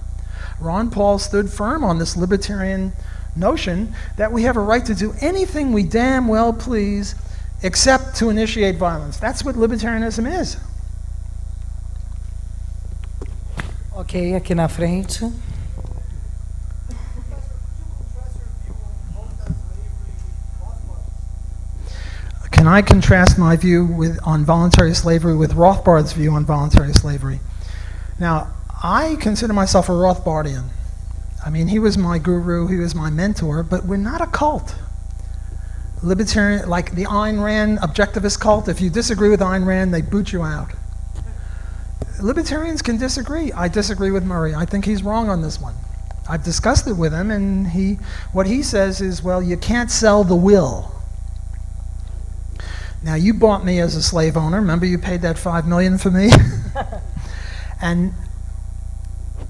S2: Ron Paul stood firm on this libertarian notion that we have a right to do anything we damn well please except to initiate violence. That's what libertarianism is.
S1: Ok, aqui na frente.
S2: Can I contrast my view on voluntary slavery with Rothbard's view on voluntary slavery? Now, I consider myself a Rothbardian. I mean, he was my guru, he was my mentor, but we're not a cult. Libertarian, like the Ayn Rand objectivist cult, if you disagree with Ayn Rand, they boot you out. Libertarians can disagree. I disagree with Murray. I think he's wrong on this one. I've discussed it with him, and what he says is, well, you can't sell the will. Now, you bought me as a slave owner. Remember you paid that $5 million for me? And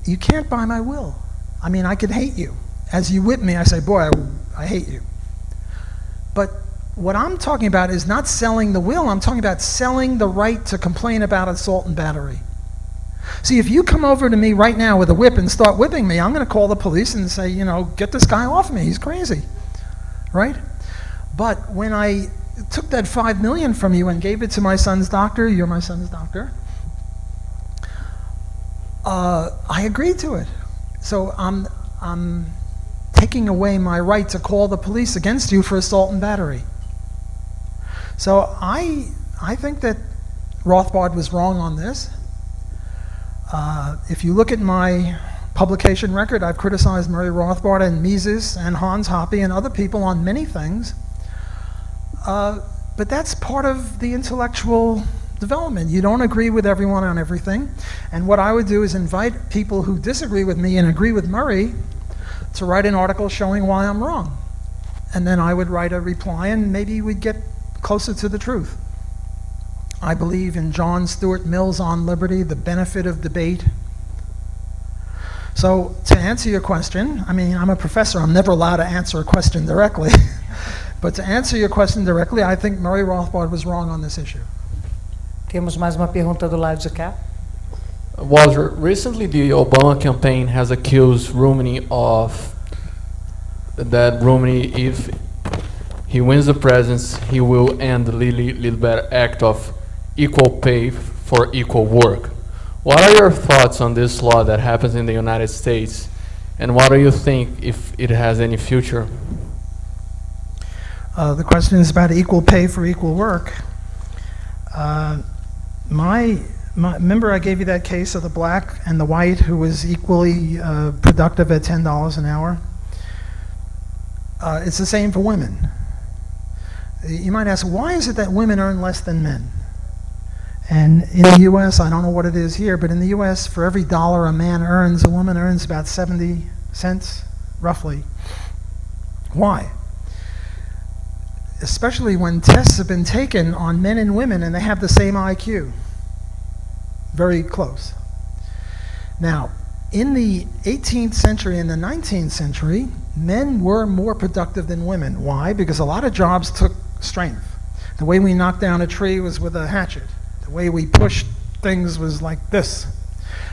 S2: you can't buy my will. I mean, I could hate you. As you whip me, I say, boy, I hate you. But what I'm talking about is not selling the will. I'm talking about selling the right to complain about assault and battery. See, if you come over to me right now with a whip and start whipping me, I'm going to call the police and say, get this guy off me. He's crazy, right? But when I took that $5 million from you and gave it to my son's doctor, you're my son's doctor, I agreed to it. So I'm taking away my right to call the police against you for assault and battery. So I think that Rothbard was wrong on this. If you look at my publication record, I've criticized Murray Rothbard and Mises and Hans Hoppe and other people on many things. But that's part of the intellectual development. You don't agree with everyone on everything. And what I would do is invite people who disagree with me and agree with Murray to write an article showing why I'm wrong. and then I would write a reply, and maybe we'd get closer to the truth. I believe in John Stuart Mill's On Liberty, the benefit of debate. So to answer your question, I mean, I'm a professor, I'm never allowed to answer a question directly. But to answer your question directly, I think Murray Rothbard was wrong on this issue.
S1: Temos mais uma pergunta do lado de cá.
S4: Walter, recently the Obama campaign has accused Romney of that Romney, if he wins the presidency, he will end the Little Better Act of equal pay for equal work. What are your thoughts on this law that happens in the United States, and what do you think if it has any future?
S2: The question is about equal pay for equal work. Remember I gave you that case of the black and the white who was equally productive at $10 an hour? It's the same for women. You might ask, why is it that women earn less than men? And in the US, I don't know what it is here, but in the US, for every dollar a man earns, a woman earns about 70 cents, roughly. Why? Especially when tests have been taken on men and women and they have the same IQ. Very close. Now, in the 18th century and the 19th century, men were more productive than women. Why? Because a lot of jobs took strength. The way we knocked down a tree was with a hatchet. The way we pushed things was like this.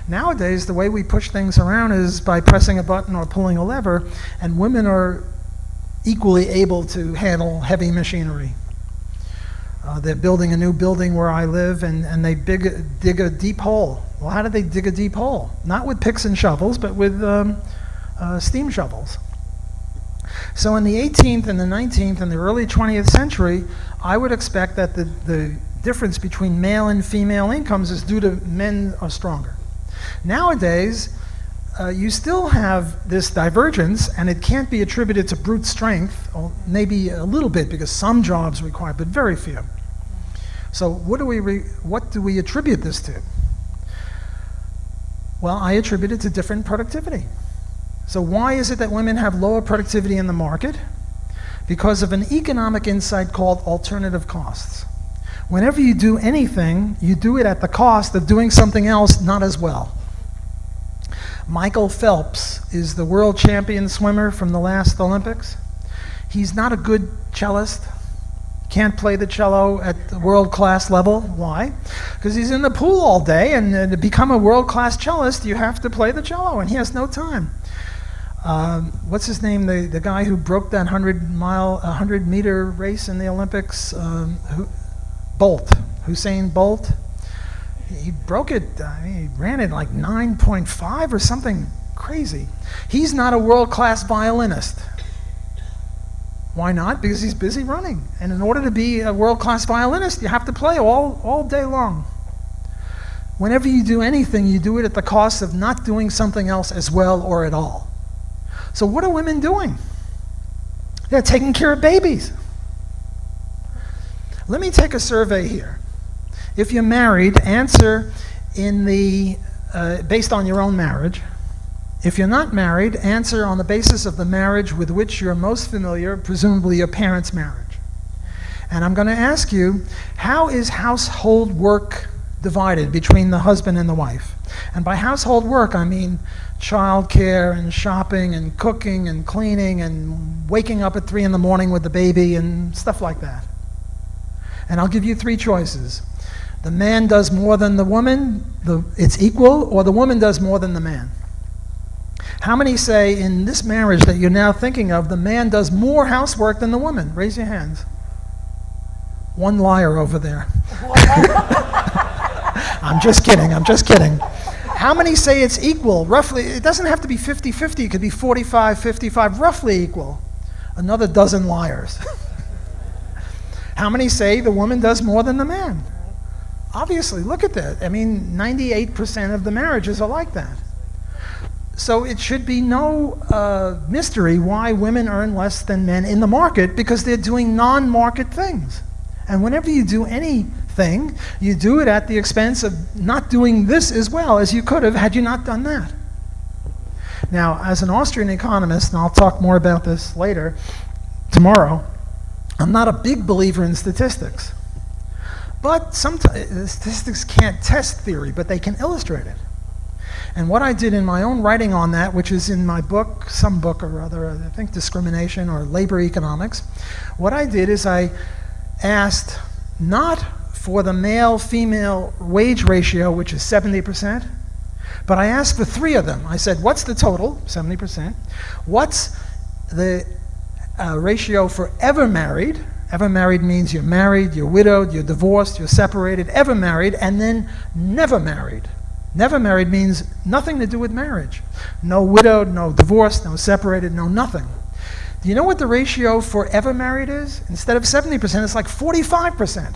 S2: Nowadays, the way we push things around is by pressing a button or pulling a lever, and women are equally able to handle heavy machinery. They're building a new building where I live, and they dig a deep hole. Well, how do they dig a deep hole? Not with picks and shovels, but with steam shovels. So in the 18th and the 19th and the early 20th century, I would expect that the difference between male and female incomes is due to men are stronger. Nowadays, you still have this divergence, and it can't be attributed to brute strength, or maybe a little bit because some jobs require, but very few. So what do we attribute this to? Well, I attribute it to different productivity. So why is it that women have lower productivity in the market? Because of an economic insight called alternative costs. Whenever you do anything, you do it at the cost of doing something else not as well. Michael Phelps is the world champion swimmer from the last Olympics. He's not a good cellist. Can't play the cello at the world-class level. Why? Because he's in the pool all day, and to become a world-class cellist, you have to play the cello, and he has no time. What's his name? The guy who broke that 100-meter race in the Olympics? Usain Bolt. He broke it. He ran it like 9.5 or something crazy. He's not a world-class violinist. Why not? Because he's busy running. And in order to be a world-class violinist, you have to play all day long. Whenever you do anything, you do it at the cost of not doing something else as well or at all. So what are women doing? They're taking care of babies. Let me take a survey here. If you're married, answer based on your own marriage. If you're not married, answer on the basis of the marriage with which you're most familiar, presumably your parents' marriage. And I'm going to ask you, how is household work divided between the husband and the wife? And by household work, I mean childcare and shopping and cooking and cleaning and waking up at 3 in the morning with the baby and stuff like that. And I'll give you 3 choices. The man does more than the woman, it's equal, or the woman does more than the man. How many say in this marriage that you're now thinking of, the man does more housework than the woman? Raise your hands. One liar over there. I'm just kidding. How many say it's equal? Roughly, it doesn't have to be 50-50, it could be 45-55, roughly equal. Another dozen liars. How many say the woman does more than the man? Obviously, look at that. I mean, 98% of the marriages are like that. So it should be no mystery why women earn less than men in the market, because they're doing non-market things. And whenever you do anything, you do it at the expense of not doing this as well as you could have had you not done that. Now, as an Austrian economist, and I'll talk more about this later, tomorrow. I'm not a big believer in statistics. But sometimes statistics can't test theory, but they can illustrate it. And what I did in my own writing on that, which is in my book, some book or other, I think Discrimination or Labor Economics, what I did is I asked not for the male-female wage ratio, which is 70%, but I asked for three of them. I said, what's the total, 70%? What's the ratio for ever married? Ever married means you're married, you're widowed, you're divorced, you're separated, ever married, and then never married. Never married means nothing to do with marriage. No widowed, no divorced, no separated, no nothing. Do you know what the ratio for ever married is? Instead of 70%, it's like 45%.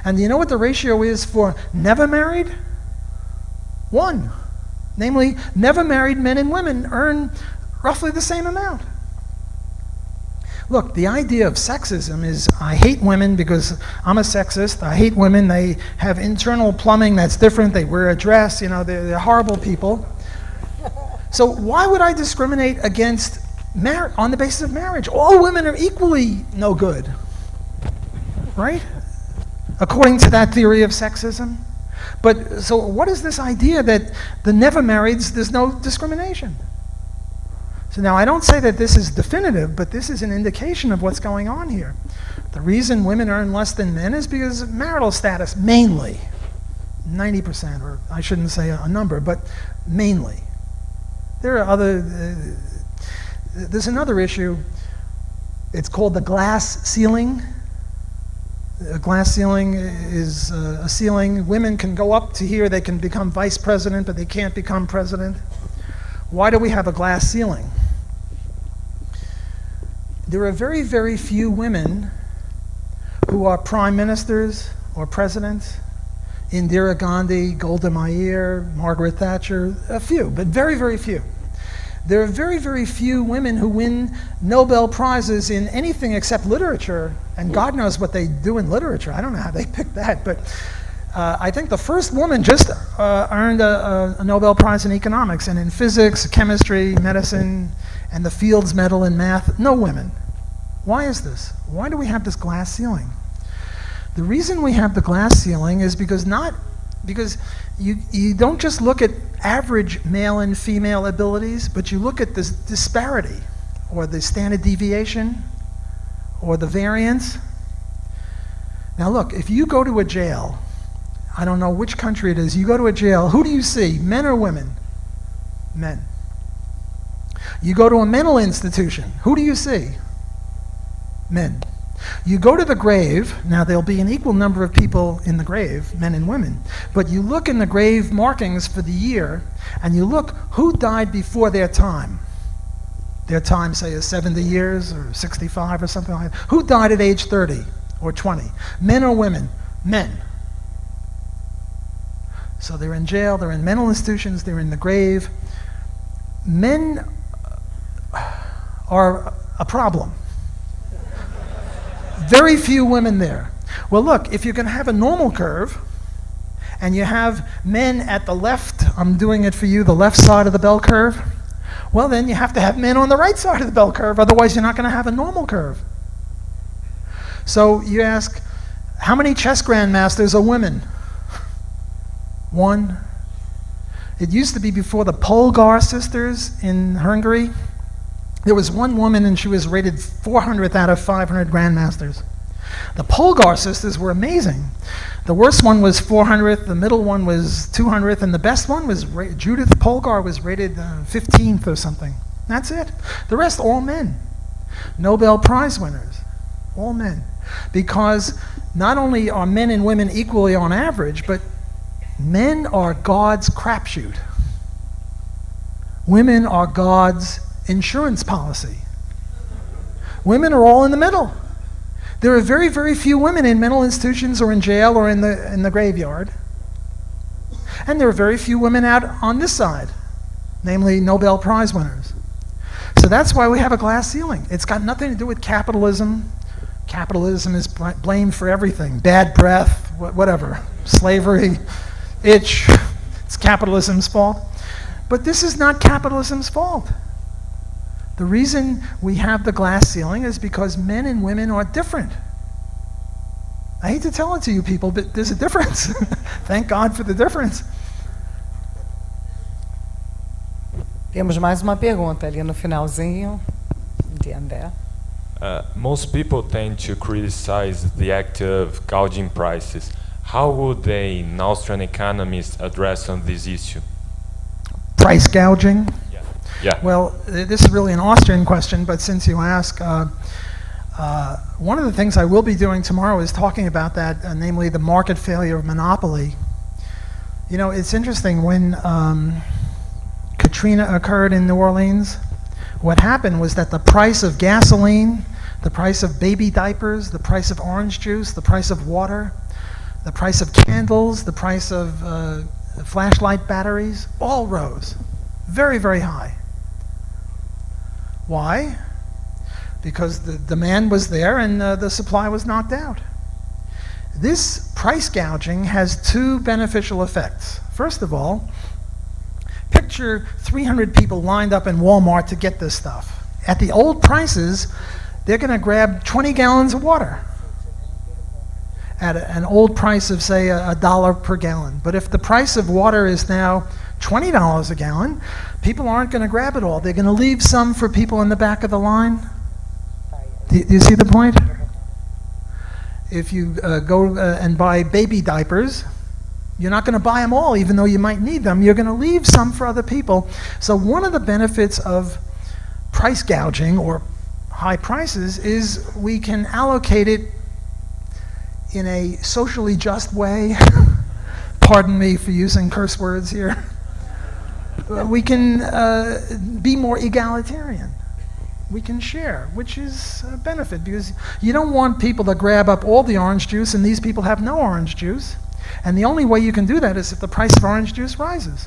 S2: And do you know what the ratio is for never married? 1. Namely, never married men and women earn roughly the same amount. Look, the idea of sexism is I hate women because I'm a sexist. I hate women. They have internal plumbing that's different. They wear a dress. They're horrible people. So why would I discriminate against on the basis of marriage? All women are equally no good, right? According to that theory of sexism. But so what is this idea that the never marrieds, there's no discrimination? So now I don't say that this is definitive, but this is an indication of what's going on here. The reason women earn less than men is because of marital status, mainly. 90%, or I shouldn't say a number, but mainly. There are there's another issue. It's called the glass ceiling. A glass ceiling is a ceiling. Women can go up to here, they can become vice president, but they can't become president. Why do we have a glass ceiling? There are very, very few women who are prime ministers or presidents. Indira Gandhi, Golda Meir, Margaret Thatcher, a few, but very, very few. There are very, very few women who win Nobel Prizes in anything except literature, and God knows what they do in literature. I don't know how they picked that, but I think the first woman just earned a Nobel Prize in economics, and in physics, chemistry, medicine, and the Fields Medal in math, no women. Why is this? Why do we have this glass ceiling? The reason we have the glass ceiling is because you don't just look at average male and female abilities, but you look at this disparity, or the standard deviation, or the variance. Now look, if you go to a jail, I don't know which country it is, you go to a jail, who do you see, men or women? Men. You go to a mental institution, who do you see? Men. You go to the grave, now there'll be an equal number of people in the grave, men and women, but you look in the grave markings for the year, and you look who died before their time. Their time, say, is 70 years or 65 or something like that. Who died at age 30 or 20? Men or women? Men. So they're in jail, they're in mental institutions, they're in the grave. Men are a problem. Very few women there. Well, look, if you're going to have a normal curve, and you have men at the left, I'm doing it for you, the left side of the bell curve, well, then you have to have men on the right side of the bell curve, otherwise you're not going to have a normal curve. So you ask, how many chess grandmasters are women? 1. It used to be before the Polgar sisters in Hungary. There was one woman and she was rated 400th out of 500 grandmasters. The Polgar sisters were amazing. The worst one was 400th, the middle one was 200th, and the best one was Judith Polgar was rated 15th or something. That's it. The rest, all men. Nobel Prize winners, all men. Because not only are men and women equally on average, but men are God's crapshoot. Women are God's insurance policy. Women are all in the middle. There are very, very few women in mental institutions or in jail or in the graveyard. And there are very few women out on this side, namely Nobel Prize winners. So that's why we have a glass ceiling. It's got nothing to do with capitalism. Capitalism is blamed for everything. Bad breath, whatever. Slavery, it's capitalism's fault. But this is not capitalism's fault. The reason we have the glass ceiling is because men and women are different. I hate to tell it to you people, but there's a difference. Thank God for the difference.
S1: Temos mais uma pergunta ali no finalzinho. Entender.
S5: Most people tend to criticize the act of gouging prices. How would an Austrian economist address on this issue?
S2: Price gouging?
S5: Yeah.
S2: Well, this is really an Austrian question, but since you ask, one of the things I will be doing tomorrow is talking about that, namely the market failure of monopoly. You know, it's interesting, when Katrina occurred in New Orleans, what happened was that the price of gasoline, the price of baby diapers, the price of orange juice, the price of water, the price of candles, the price of flashlight batteries, all rose very, very high. Why? Because the demand was there and the supply was knocked out. This price gouging has two beneficial effects. First of all, picture 300 people lined up in Walmart to get this stuff. At the old prices, they're going to grab 20 gallons of water at an old price of, say, $1 per gallon. But if the price of water is now $20 a gallon, people aren't going to grab it all. They're going to leave some for people in the back of the line. Do you see the point? If you go and buy baby diapers, you're not going to buy them all, even though you might need them. You're going to leave some for other people. So one of the benefits of price gouging or high prices is we can allocate it in a socially just way. Pardon me for using curse words here. We can be more egalitarian. We can share, which is a benefit, because you don't want people to grab up all the orange juice and these people have no orange juice. And the only way you can do that is if the price of orange juice rises.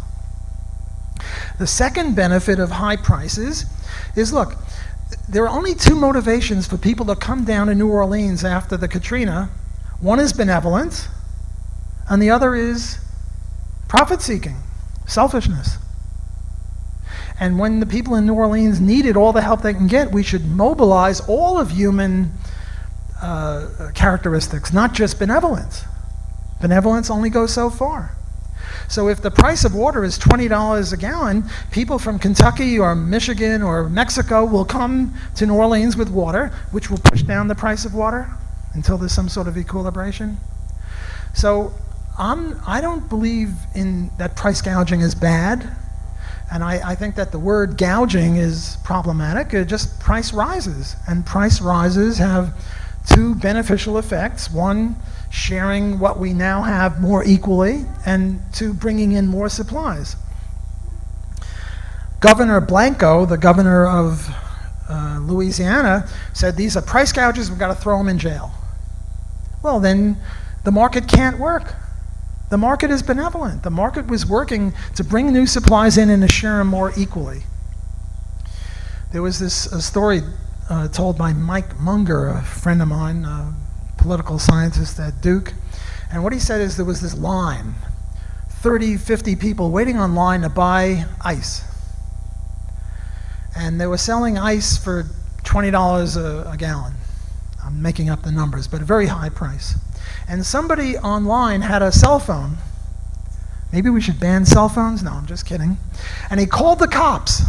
S2: The second benefit of high prices is, look, there are only two motivations for people to come down to New Orleans after the Katrina. One is benevolence, and the other is profit-seeking, selfishness. And when the people in New Orleans needed all the help they can get, we should mobilize all of human characteristics, not just benevolence. Benevolence only goes so far. So if the price of water is $20 a gallon, people from Kentucky or Michigan or Mexico will come to New Orleans with water, which will push down the price of water until there's some sort of equilibration. So I don't believe in that price gouging is bad. And I think that the word gouging is problematic. Just price rises. And price rises have two beneficial effects. One, sharing what we now have more equally, and two, bringing in more supplies. Governor Blanco, the governor of Louisiana, said these are price gouges, we've got to throw them in jail. Well, then the market can't work. The market is benevolent. The market was working to bring new supplies in and to share them more equally. There was this story told by Mike Munger, a friend of mine, a political scientist at Duke. And what he said is there was this line, 30, 50 people waiting on line to buy ice. And they were selling ice for $20 a gallon. I'm making up the numbers, but a very high price. And somebody online had a cell phone. Maybe we should ban cell phones? No, I'm just kidding. And he called the cops.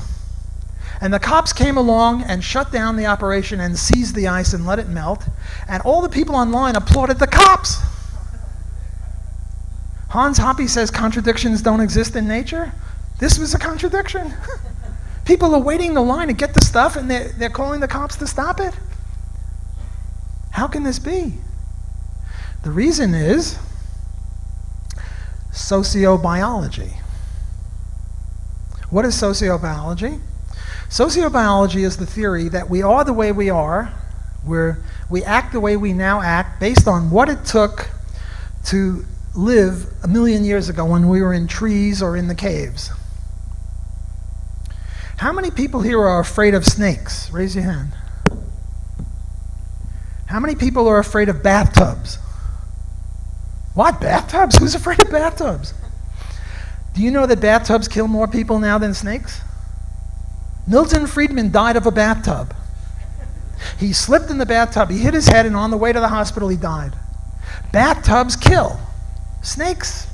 S2: And the cops came along and shut down the operation and seized the ice and let it melt. And all the people online applauded the cops. Hans Hoppe says contradictions don't exist in nature. This was a contradiction. People are waiting in the line to get the stuff and they're calling the cops to stop it. How can this be? The reason is sociobiology. What is sociobiology? Sociobiology is the theory that we are the way we are, we act the way we now act based on what it took to live 1 million years ago when we were in trees or in the caves. How many people here are afraid of snakes? Raise your hand. How many people are afraid of bathtubs? What, bathtubs? Who's afraid of bathtubs? Do you know that bathtubs kill more people now than snakes? Milton Friedman died of a bathtub. He slipped in the bathtub, he hit his head, and on the way to the hospital he died. Bathtubs kill. Snakes,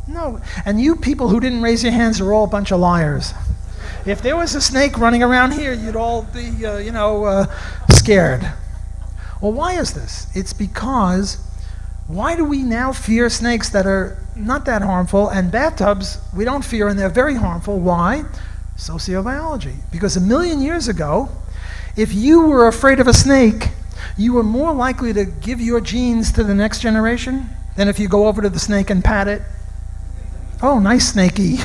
S2: no. And you people who didn't raise your hands are all a bunch of liars. If there was a snake running around here, you'd all be, scared. Well, why is this? It's because, why do we now fear snakes that are not that harmful, and bathtubs we don't fear and they're very harmful? Why? Sociobiology. Because 1 million years ago, if you were afraid of a snake, you were more likely to give your genes to the next generation than if you go over to the snake and pat it. Oh, nice snakey.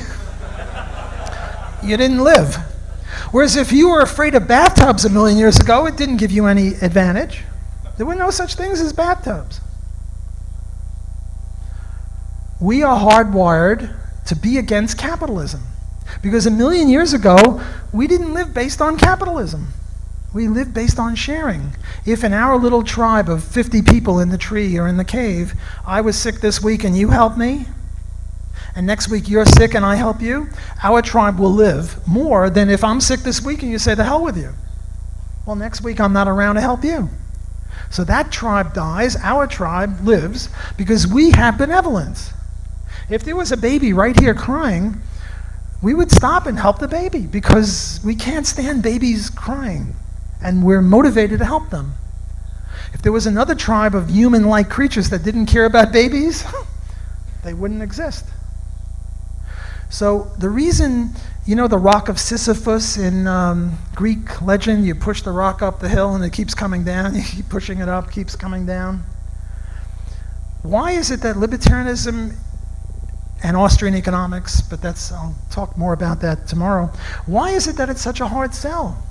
S2: You didn't live. Whereas if you were afraid of bathtubs 1 million years ago, it didn't give you any advantage. There were no such things as bathtubs. We are hardwired to be against capitalism. Because 1 million years ago, we didn't live based on capitalism. We lived based on sharing. If in our little tribe of 50 people in the tree or in the cave, I was sick this week and you help me, and next week you're sick and I help you, our tribe will live more than if I'm sick this week and you say, the hell with you. Well, next week I'm not around to help you. So that tribe dies, our tribe lives, because we have benevolence. If there was a baby right here crying, we would stop and help the baby, because we can't stand babies crying, and we're motivated to help them. If there was another tribe of human-like creatures that didn't care about babies, they wouldn't exist. So the reason, the rock of Sisyphus in Greek legend, you push the rock up the hill and it keeps coming down, you keep pushing it up, keeps coming down. Why is it that libertarianism and Austrian economics, but I'll talk more about that tomorrow. Why is it that it's such a hard sell?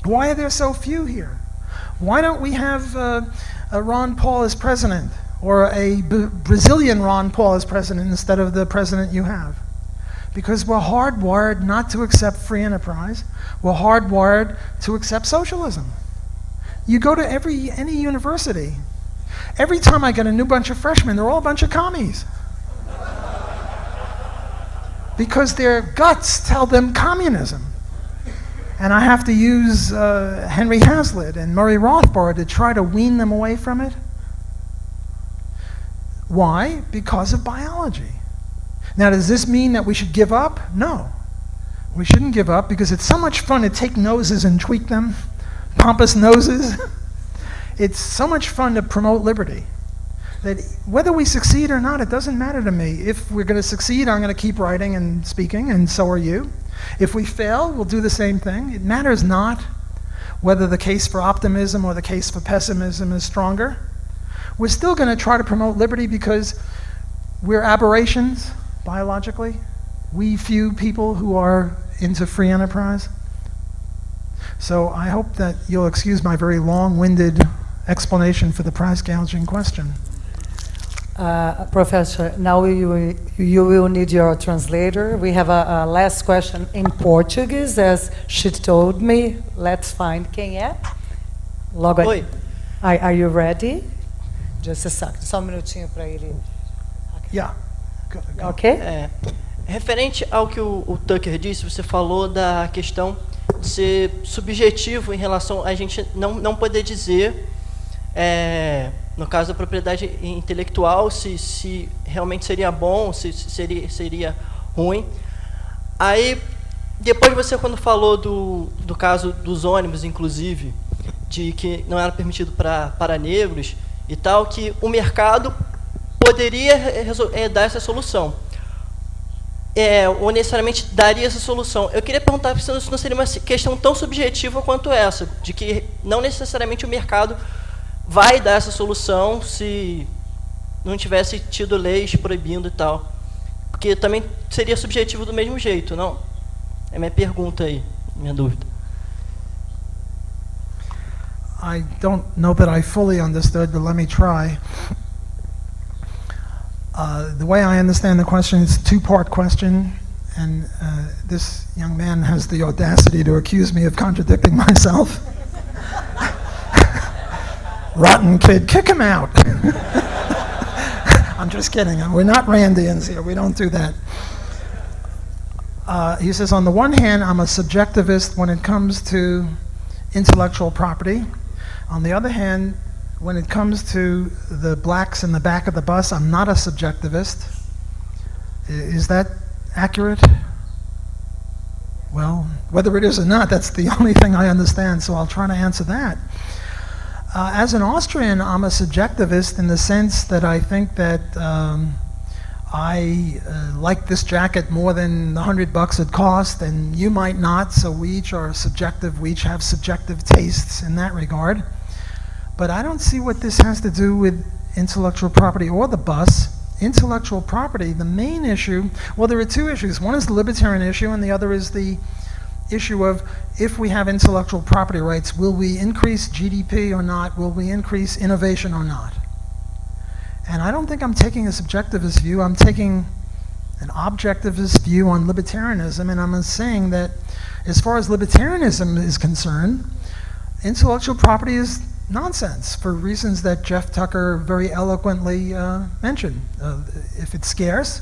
S2: Why are there so few here? Why don't we have a Ron Paul as president, or a Brazilian Ron Paul as president instead of the president you have? Because we're hardwired not to accept free enterprise. We're hardwired to accept socialism. You go to any university. Every time I get a new bunch of freshmen, they're all a bunch of commies. Because their guts tell them communism. And I have to use Henry Hazlitt and Murray Rothbard to try to wean them away from it. Why? Because of biology. Now, does this mean that we should give up? No. We shouldn't give up, because it's so much fun to take noses and tweak them, pompous noses. It's so much fun to promote liberty that whether we succeed or not, it doesn't matter to me. If we're going to succeed, I'm going to keep writing and speaking, and so are you. If we fail, we'll do the same thing. It matters not whether the case for optimism or the case for pessimism is stronger. We're still going to try to promote liberty because we're aberrations, biologically. We few people who are into free enterprise. So I hope that you'll excuse my very long-winded explanation for the price gouging question.
S1: Professor, now you will need your translator. We have a last question in Portuguese, as she told me. Let's find quem é. Logo
S3: Oi.
S1: Are you ready? Just a second. Só minutinho para ele.
S2: Yeah. Go.
S1: Ok?
S3: Referente ao que o Tucker disse, você falou da questão de ser subjetivo em relação a gente não poder dizer, no caso da propriedade intelectual, se realmente seria bom, se seria ruim. Aí, depois você, quando falou do caso dos ônibus, inclusive, de que não era permitido para negros e tal, que o mercado poderia dar essa solução. Ou necessariamente daria essa solução. Eu queria perguntar se não seria uma questão tão subjetiva quanto essa, de que não necessariamente o mercado vai dar essa solução se não tivesse tido leis proibindo e tal. Porque também seria subjetivo do mesmo jeito, não? É minha pergunta aí, minha dúvida.
S2: I don't know that I fully understood, but let me try. The way I understand the question, it's a two-part question, and this young man has the audacity to accuse me of contradicting myself. Rotten kid, kick him out. I'm just kidding. We're not Randians here. We don't do that. He says, on the one hand, I'm a subjectivist when it comes to intellectual property. On the other hand, when it comes to the blacks in the back of the bus, I'm not a subjectivist. Is that accurate? Well, whether it is or not, that's the only thing I understand, so I'll try to answer that. As an Austrian, I'm a subjectivist in the sense that I think that I like this jacket more than the $100 it cost, and you might not, so we each are subjective, we each have subjective tastes in that regard. But I don't see what this has to do with intellectual property or the bus. Intellectual property, the main issue, well, there are two issues. One is the libertarian issue, and the other is the issue of if we have intellectual property rights, will we increase GDP or not? Will we increase innovation or not? And I don't think I'm taking a subjectivist view. I'm taking an objectivist view on libertarianism, and I'm saying that as far as libertarianism is concerned, intellectual property is nonsense for reasons that Jeff Tucker very eloquently mentioned. If it's scarce,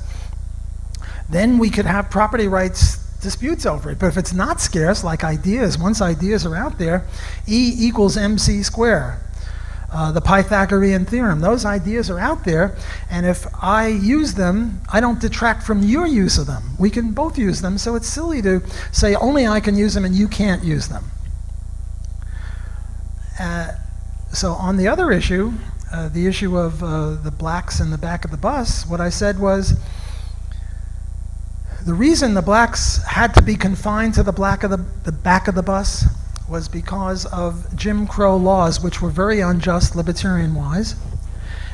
S2: then we could have property rights disputes over it. But if it's not scarce, like ideas, once ideas are out there, E equals MC squared. The Pythagorean theorem, those ideas are out there, and if I use them, I don't detract from your use of them. We can both use them, so it's silly to say only I can use them and you can't use them. So on the other issue, the issue of the blacks in the back of the bus, what I said was the reason the blacks had to be confined to the back of the bus was because of Jim Crow laws, which were very unjust libertarian-wise.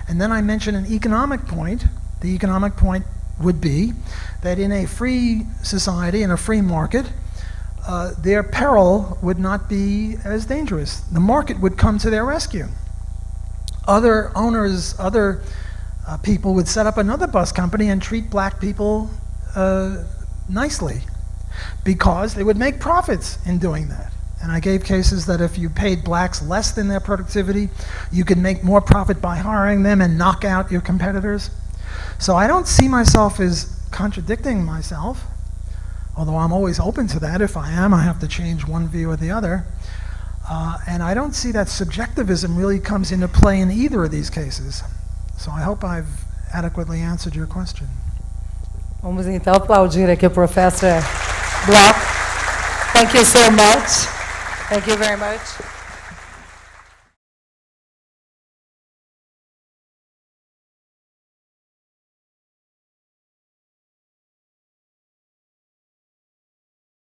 S2: And then I mentioned an economic point. The economic point would be that in a free society, in a free market, their peril would not be as dangerous. The market would come to their rescue. Other owners, other people would set up another bus company and treat black people nicely because they would make profits in doing that. And I gave cases that if you paid blacks less than their productivity, you could make more profit by hiring them and knock out your competitors. So I don't see myself as contradicting myself, although I'm always open to that. If I am, I have to change one view or the other. And I don't see that subjectivism really comes into play in either of these cases. So I hope I've adequately answered your question.
S1: Vamos então aplaudir aqui o Professor Bloch. Thank you so much. Thank you very much.